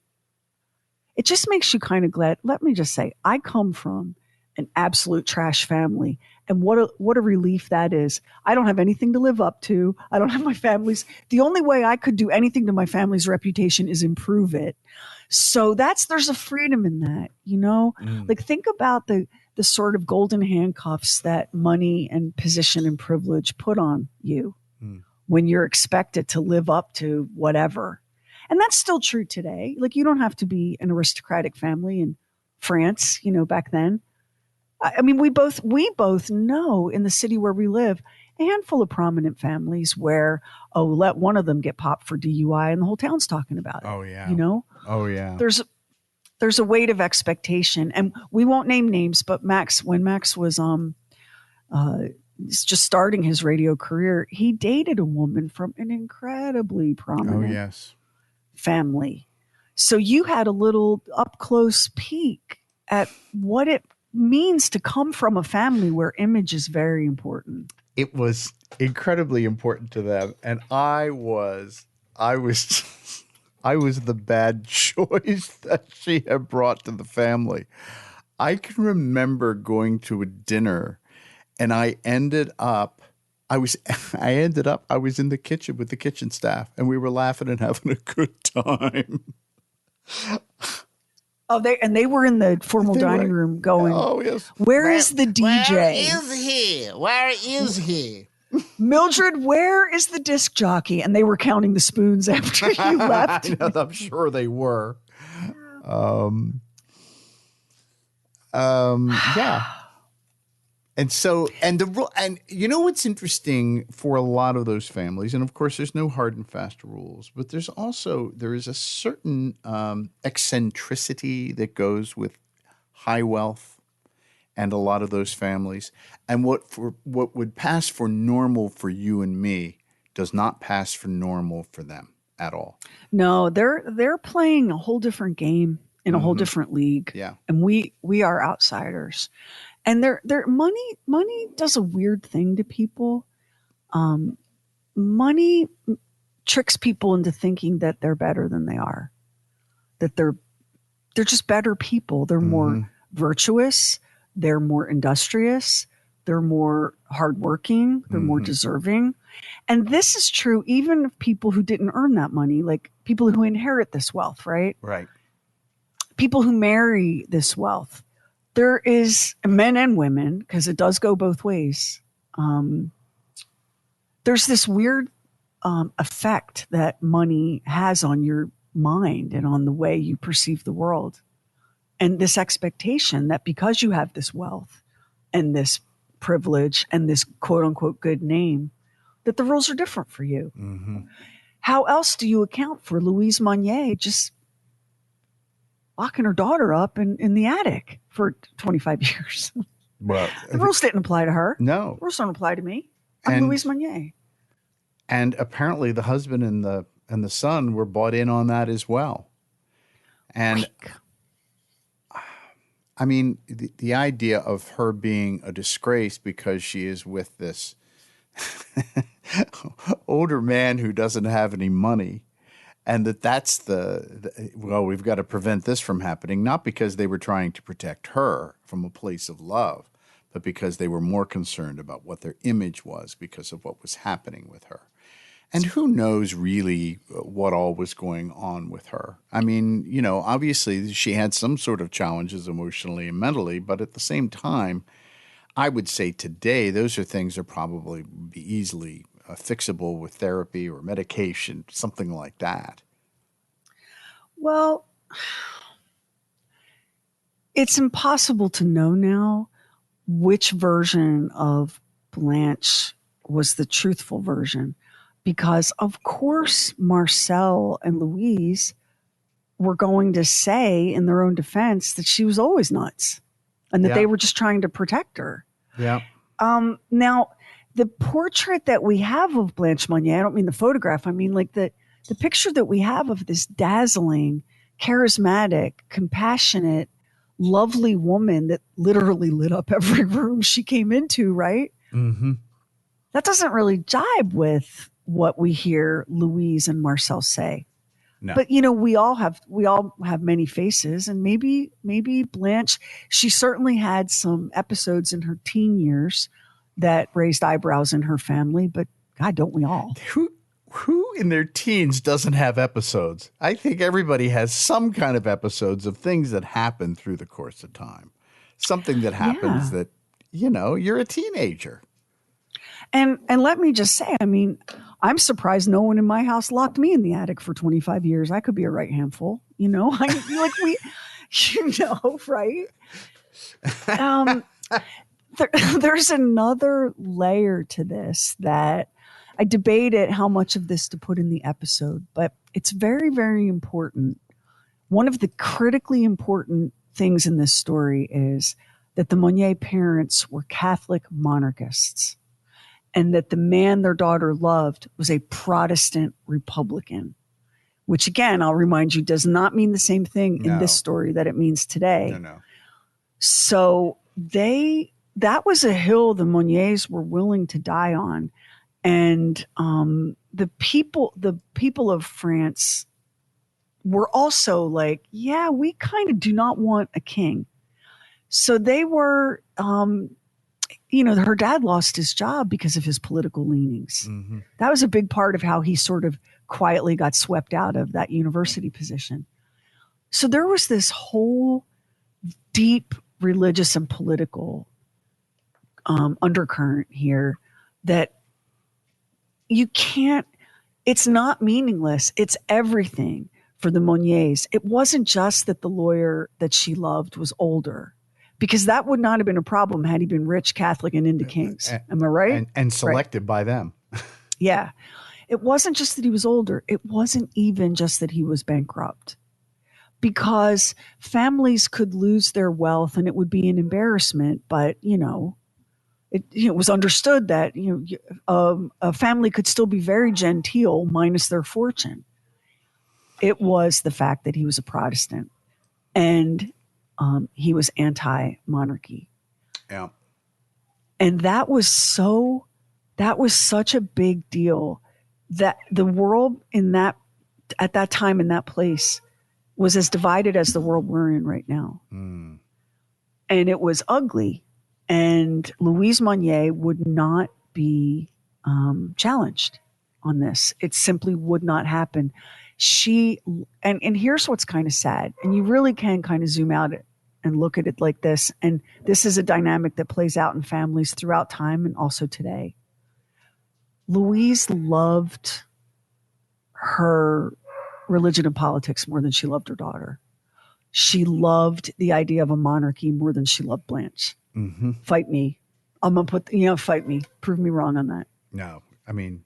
it just makes you kind of glad. Let me just say, I come from an absolute trash family. And what a relief that is. I don't have anything to live up to. I don't have my family's. The only way I could do anything to my family's reputation is improve it. So there's a freedom in that, you know? Like, think about the sort of golden handcuffs that money and position and privilege put on you when you're expected to live up to whatever. And that's still true today. Like, you don't have to be an aristocratic family in France, you know, back then. I mean, we both know in the city where we live a handful of prominent families where, let one of them get popped for DUI and the whole town's talking about it. Oh, yeah. You know? Oh, yeah. There's a weight of expectation, and we won't name names, but when Max was just starting his radio career, he dated a woman from an incredibly prominent family. So you had a little up close peek at what it means to come from a family where image is very important. It was incredibly important to them, and I was the bad choice that she had brought to the family. I can remember going to a dinner, and I was in the kitchen with the kitchen staff, and we were laughing and having a good time. Oh, they were in the formal dining room going, oh, yes. Where is the DJ? Where is he? Mildred, where is the disc jockey? And they were counting the spoons after you left. I'm sure they were. Yeah. And so, and you know what's interesting for a lot of those families, and of course there's no hard and fast rules, but there is a certain eccentricity that goes with high wealth and a lot of those families. And what would pass for normal for you and me does not pass for normal for them at all. No, they're playing a whole different game in a whole different league. Yeah. And we are outsiders. And their money does a weird thing to people. Money tricks people into thinking that they're better than they are. That they're just better people. They're more virtuous. They're more industrious. They're more hardworking. They're more deserving. And this is true even of people who didn't earn that money, like people who inherit this wealth, right? Right. People who marry this wealth. There is men and women, because it does go both ways. There's this weird effect that money has on your mind and on the way you perceive the world. And this expectation that because you have this wealth and this privilege and this quote unquote good name, that the rules are different for you. Mm-hmm. How else do you account for Louise Monnier just locking her daughter up in the attic for 25 years? Well, the rules didn't apply to her. No. The rules don't apply to me. I'm Louise Monnier. And apparently the husband and the son were bought in on that as well. And I mean, the idea of her being a disgrace because she is with this older man who doesn't have any money, and that's well, we've got to prevent this from happening, not because they were trying to protect her from a place of love, but because they were more concerned about what their image was because of what was happening with her. And who knows really what all was going on with her. I mean, you know, obviously she had some sort of challenges emotionally and mentally, but at the same time, I would say today those are things that probably be easily fixable with therapy or medication, something like that. Well, it's impossible to know now which version of Blanche was the truthful version. Because, of course, Marcel and Louise were going to say in their own defense that she was always nuts and that they were just trying to protect her. Yeah. Now, the portrait that we have of Blanche Monnier, I don't mean the photograph, I mean like the picture that we have of this dazzling, charismatic, compassionate, lovely woman that literally lit up every room she came into, right? Mm-hmm. That doesn't really jibe with what we hear Louise and Marcel say. No. But you know, we all have many faces, and maybe Blanche, she certainly had some episodes in her teen years that raised eyebrows in her family, but God, don't we all? Who in their teens doesn't have episodes? I think everybody has some kind of episodes of things that happen through the course of time. Something that happens that, you know, you're a teenager. And let me just say, I mean, I'm surprised no one in my house locked me in the attic for 25 years. I could be a right handful, you know, right? There's another layer to this that I debated how much of this to put in the episode, but it's very, very important. One of the critically important things in this story is that the Monnier parents were Catholic monarchists. and that the man their daughter loved was a Protestant Republican, which again, I'll remind you, does not mean the same thing in this story that it means today. No. So that was a hill the Monniers were willing to die on. And the people of France were also like, yeah, we kind of do not want a king. So they were, her dad lost his job because of his political leanings. Mm-hmm. That was a big part of how he sort of quietly got swept out of that university position. So there was this whole deep religious and political undercurrent here that you can't, it's not meaningless. It's everything for the Monniers. It wasn't just that the lawyer that she loved was older, because that would not have been a problem had he been rich, Catholic, and into kings. Am I right? And selected by them. Yeah. It wasn't just that he was older. It wasn't even just that he was bankrupt, because families could lose their wealth and it would be an embarrassment. But, it was understood that, a family could still be very genteel minus their fortune. It was the fact that he was a Protestant and he was anti-monarchy. Yeah. And that was such a big deal that the world at that time in that place was as divided as the world we're in right now. Mm. And it was ugly. And Louise Monnier would not be challenged on this. It simply would not happen. And here's what's kind of sad. And you really can kind of zoom out and look at it like this. And this is a dynamic that plays out in families throughout time and also today. Louise loved her religion and politics more than she loved her daughter. She loved the idea of a monarchy more than she loved Blanche. Mm-hmm. Fight me. I'm going to put, fight me. Prove me wrong on that. No, I mean,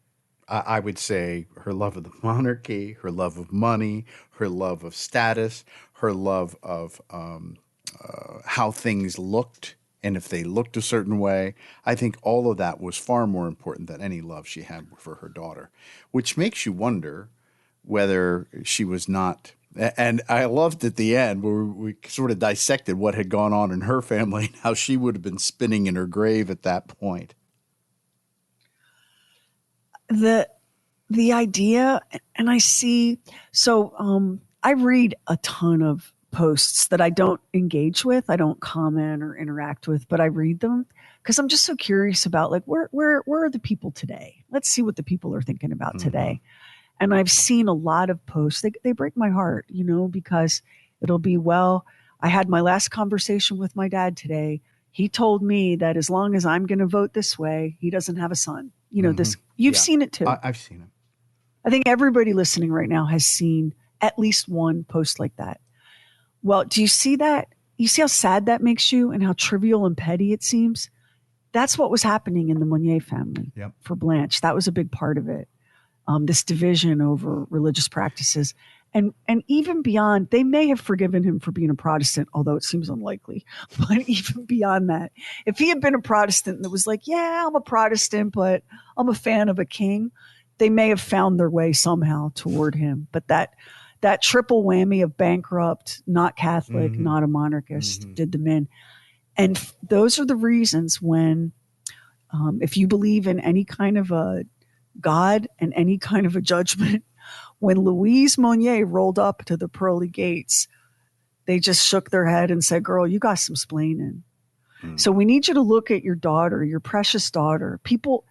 I would say her love of the monarchy, her love of money, her love of status, her love of how things looked, and if they looked a certain way. I think all of that was far more important than any love she had for her daughter, which makes you wonder whether she was not. And I loved at the end where we sort of dissected what had gone on in her family and how she would have been spinning in her grave at that point. The idea, and I see, so I read a ton of posts that I don't engage with. I don't comment or interact with, but I read them because I'm just so curious about like, where are the people today? Let's see what the people are thinking about today. And I've seen a lot of posts. They break my heart, because it'll be, well, I had my last conversation with my dad today. He told me that as long as I'm going to vote this way, he doesn't have a son. This, you've seen it too. I've seen it. I think everybody listening right now has seen at least one post like that. Well, do you see that? You see how sad that makes you and how trivial and petty it seems? That's what was happening in the Monnier family for Blanche. That was a big part of it. This division over religious practices. And even beyond, they may have forgiven him for being a Protestant, although it seems unlikely. But even beyond that, if he had been a Protestant that was like, yeah, I'm a Protestant, but I'm a fan of a king, they may have found their way somehow toward him. But that triple whammy of bankrupt, not Catholic, not a monarchist, did them in. And those are the reasons when, if you believe in any kind of a God and any kind of a judgment, when Louise Monnier rolled up to the pearly gates, they just shook their head and said, girl, you got some splaining. So we need you to look at your daughter, your precious daughter. People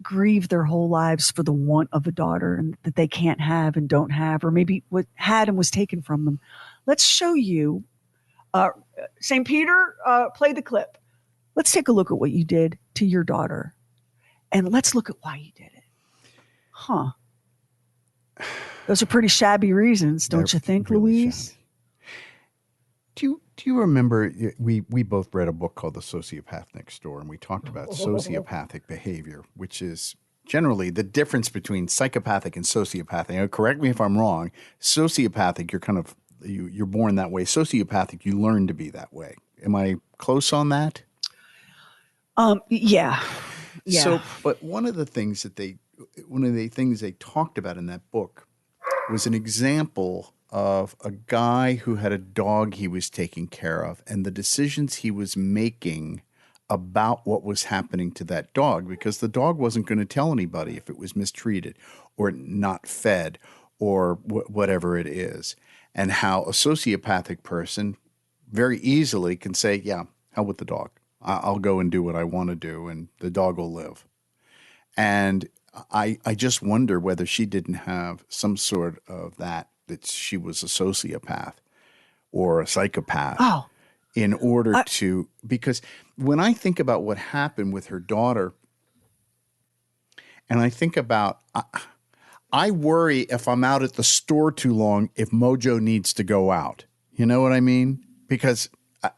grieve their whole lives for the want of a daughter and that they can't have and don't have, or maybe what had and was taken from them. Let's show you. St. Peter, play the clip. Let's take a look at what you did to your daughter. And let's look at why you did it. Huh. Those are pretty shabby reasons, don't you think, really, Louise? Shabby. Do you remember, we both read a book called The Sociopath Next Door, and we talked about sociopathic behavior, which is generally the difference between psychopathic and sociopathic. Now, correct me if I'm wrong. Sociopathic, you're born that way. Sociopathic, you learn to be that way. Am I close on that? Yeah. Yeah. So, but one of the things they talked about in that book was an example of a guy who had a dog he was taking care of and the decisions he was making about what was happening to that dog, because the dog wasn't going to tell anybody if it was mistreated or not fed or whatever it is, and how a sociopathic person very easily can say, yeah, hell with the dog. I'll go and do what I want to do, and the dog will live. And I just wonder whether she didn't have some sort of that she was a sociopath or a psychopath. Oh. In order to, because when I think about what happened with her daughter, and I think about, I worry if I'm out at the store too long, if Mojo needs to go out. You know what I mean? Because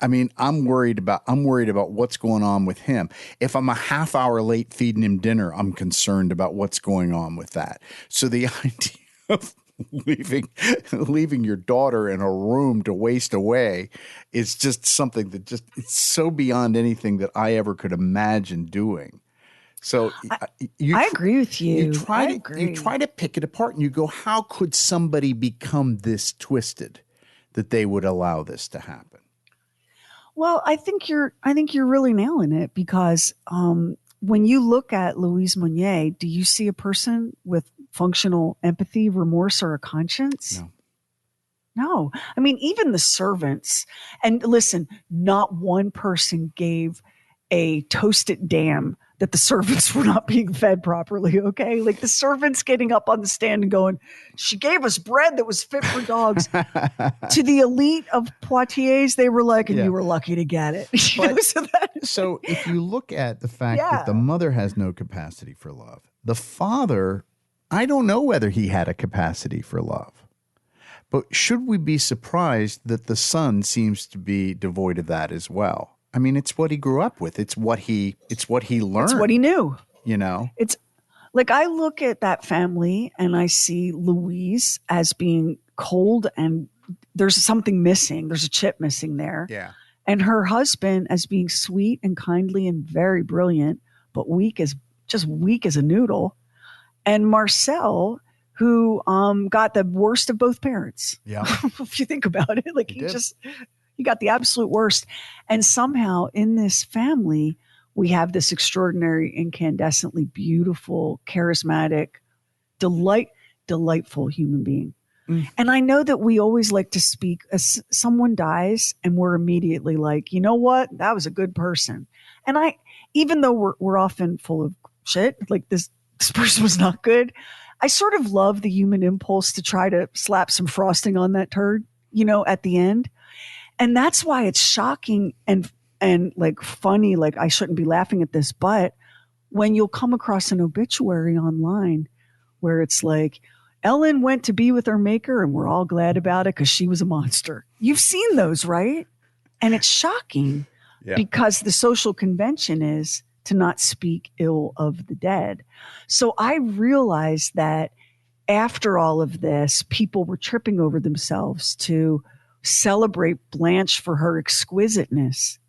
I mean, I'm worried about what's going on with him. If I'm a half hour late feeding him dinner, I'm concerned about what's going on with that. So the idea of leaving your daughter in a room to waste away is just something that it's so beyond anything that I ever could imagine doing. So I agree with you. You try to pick it apart and you go, how could somebody become this twisted that they would allow this to happen? Well, I think you're really nailing it, because when you look at Louise Monnier, do you see a person with functional empathy, remorse, or a conscience? No. I mean, even the servants, and listen, not one person gave a toasted damn that the servants were not being fed properly, okay? Like the servants getting up on the stand and going, she gave us bread that was fit for dogs. To the elite of Poitiers, they were like, and you were lucky to get it. So if you look at the fact that the mother has no capacity for love, the father, I don't know whether he had a capacity for love. But should we be surprised that the son seems to be devoid of that as well? I mean, it's what he grew up with. It's what he learned. It's what he knew. You know? It's like I look at that family and I see Louise as being cold and there's something missing. There's a chip missing there. Yeah. And her husband as being sweet and kindly and very brilliant, but weak as a noodle. And Marcel, who got the worst of both parents. Yeah. If you think about it, like he got the absolute worst. And somehow in this family, we have this extraordinary, incandescently beautiful, charismatic, delightful human being. Mm. And I know that we always like to speak as someone dies and we're immediately like, you know what? That was a good person. And even though we're often full of shit, like this person was not good, I sort of love the human impulse to try to slap some frosting on that turd, at the end. And that's why it's shocking and like funny, like I shouldn't be laughing at this, but when you'll come across an obituary online where it's like, Ellen went to be with her maker and we're all glad about it because she was a monster. You've seen those, right? And it's shocking because the social convention is to not speak ill of the dead. So I realized that after all of this, people were tripping over themselves to celebrate Blanche for her exquisiteness.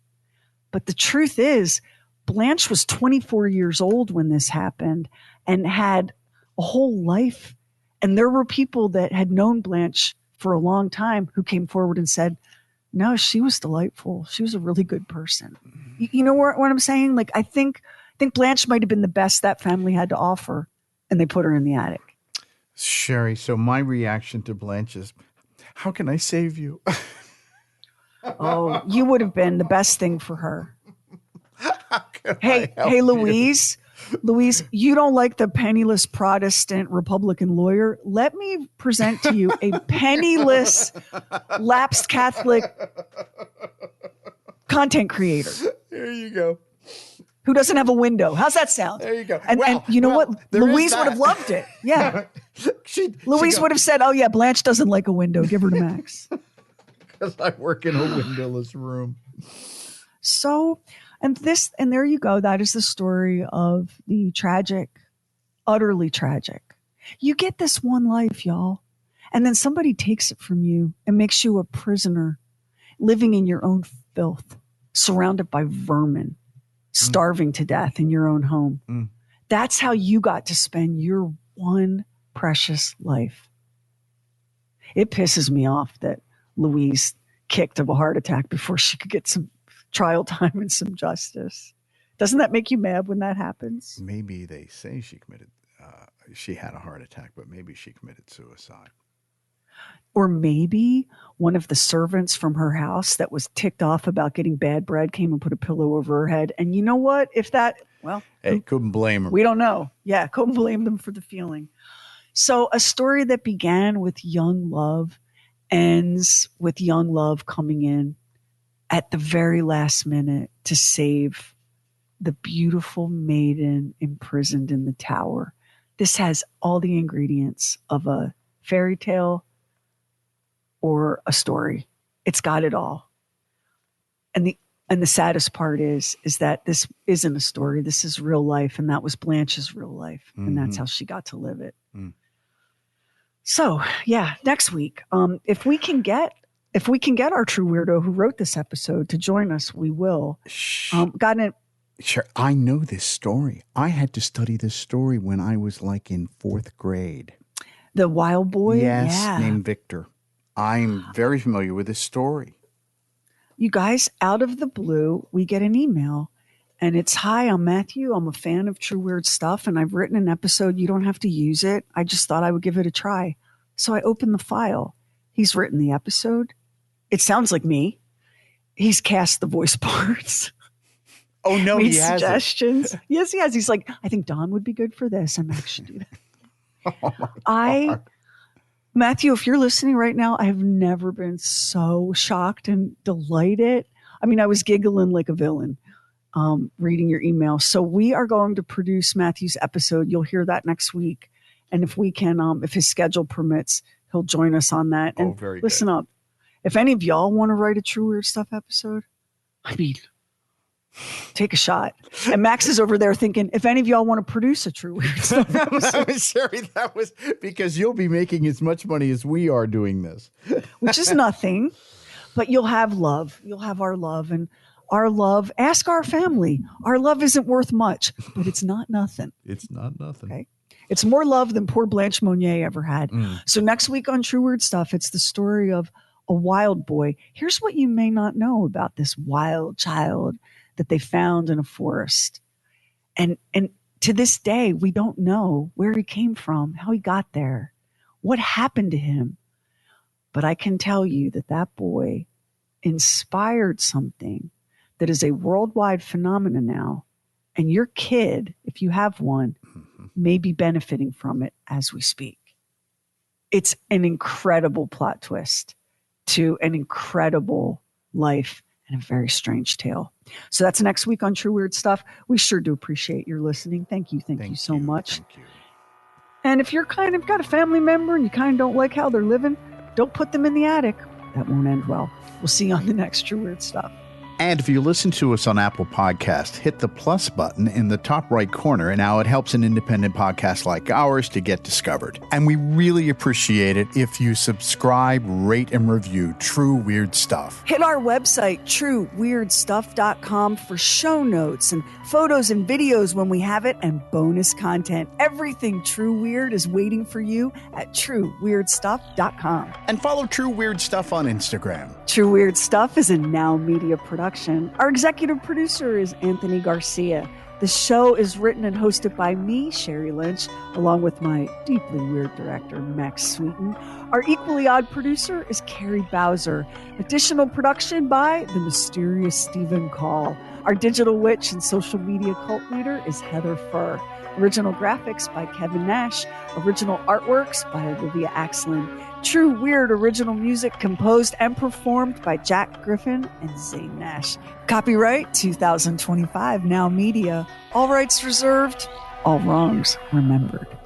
But the truth is, Blanche was 24 years old when this happened and had a whole life. And there were people that had known Blanche for a long time who came forward and said, no, she was delightful. She was a really good person. You know what I'm saying? Like, I think Blanche might have been the best that family had to offer, and they put her in the attic. Sherry, so my reaction to Blanche is, how can I save you? Oh, you would have been the best thing for her. Hey, Louise. Louise, you don't like the penniless Protestant Republican lawyer. Let me present to you a penniless, lapsed Catholic content creator. There you go. Who doesn't have a window. How's that sound? There you go. And you know what? Louise would have loved it. Yeah. Louise would have said, oh, yeah, Blanche doesn't like a window. Give her to Max. Because I work in a windowless room. So, and there you go. That is the story of the tragic, utterly tragic. You get this one life, y'all. And then somebody takes it from you and makes you a prisoner living in your own filth, surrounded by vermin. starving to death in your own home. That's how you got to spend your one precious life. It pisses me off that Louise kicked of a heart attack before she could get some trial time and some justice. Doesn't that make you mad when that happens? Maybe they say she had a heart attack, but maybe she committed suicide. Or maybe one of the servants from her house that was ticked off about getting bad bread came and put a pillow over her head. And you know what? Hey, couldn't blame her. We don't know. Yeah, couldn't blame them for the feeling. So a story that began with young love ends with young love coming in at the very last minute to save the beautiful maiden imprisoned in the tower. This has all the ingredients of a fairy tale or a story. It's got it all. And the saddest part is that this isn't a story. This is real life, and that was Blanche's real life, and that's how she got to live it. So, yeah, next week, if we can get our true weirdo who wrote this episode to join us, we will. Sure, I know this story. I had to study this story when I was like in 4th grade. The wild boy? Yes, named Victor. I'm very familiar with this story. You guys, out of the blue, we get an email, and it's, "Hi, I'm Matthew. I'm a fan of True Weird Stuff, and I've written an episode. You don't have to use it. I just thought I would give it a try." So I opened the file. He's written the episode. It sounds like me. He's cast the voice parts. Oh, no, Made he has suggestions. Yes, he has. He's like, "I think Don would be good for this. I might actually do that." Oh my God. Matthew, if you're listening right now, I have never been so shocked and delighted. I mean, I was giggling like a villain reading your email. So we are going to produce Matthew's episode. You'll hear that next week. And if we can, if his schedule permits, he'll join us on that. And very listen good. up. If any of y'all want to write a True Weird Stuff episode, I mean, take a shot. And Max is over there thinking, if any of y'all want to produce a True Weird Stuff episode. Sorry, that was because you'll be making as much money as we are doing this. Which is nothing, but you'll have love. You'll have our love, and our love. Ask our family. Our love isn't worth much, but it's not nothing. It's not nothing. Okay. It's more love than poor Blanche Monnier ever had. So next week on True Weird Stuff, it's the story of a wild boy. Here's what you may not know about this wild child that they found in a forest. And to this day, we don't know where he came from, how he got there, what happened to him. But I can tell you that boy inspired something that is a worldwide phenomenon now. And your kid, if you have one, may be benefiting from it as we speak. It's an incredible plot twist to an incredible life and a very strange tale. So that's next week on True Weird Stuff. We sure do appreciate your listening. Thank you so much. Thank you. And if you're kind of got a family member and you kind of don't like how they're living, don't put them in the attic. That won't end well. We'll see you on the next True Weird Stuff. And if you listen to us on Apple Podcast, hit the plus button in the top right corner. And now it helps an independent podcast like ours to get discovered. And we really appreciate it if you subscribe, rate, and review True Weird Stuff. Hit our website, trueweirdstuff.com, for show notes and photos and videos when we have it, and bonus content. Everything True Weird is waiting for you at trueweirdstuff.com. And follow True Weird Stuff on Instagram. True Weird Stuff is a Now Media production. Our executive producer is Anthony Garcia. The show is written and hosted by me, Sherry Lynch, along with my deeply weird director, Max Sweeten. Our equally odd producer is Carrie Bowser. Additional production by the mysterious Stephen Call. Our digital witch and social media cult leader is Heather Furr. Original graphics by Kevin Nash. Original artworks by Olivia Axlin. True Weird original music composed and performed by Jack Griffin and Zane Nash. Copyright 2025 Now Media. All rights reserved, all wrongs remembered.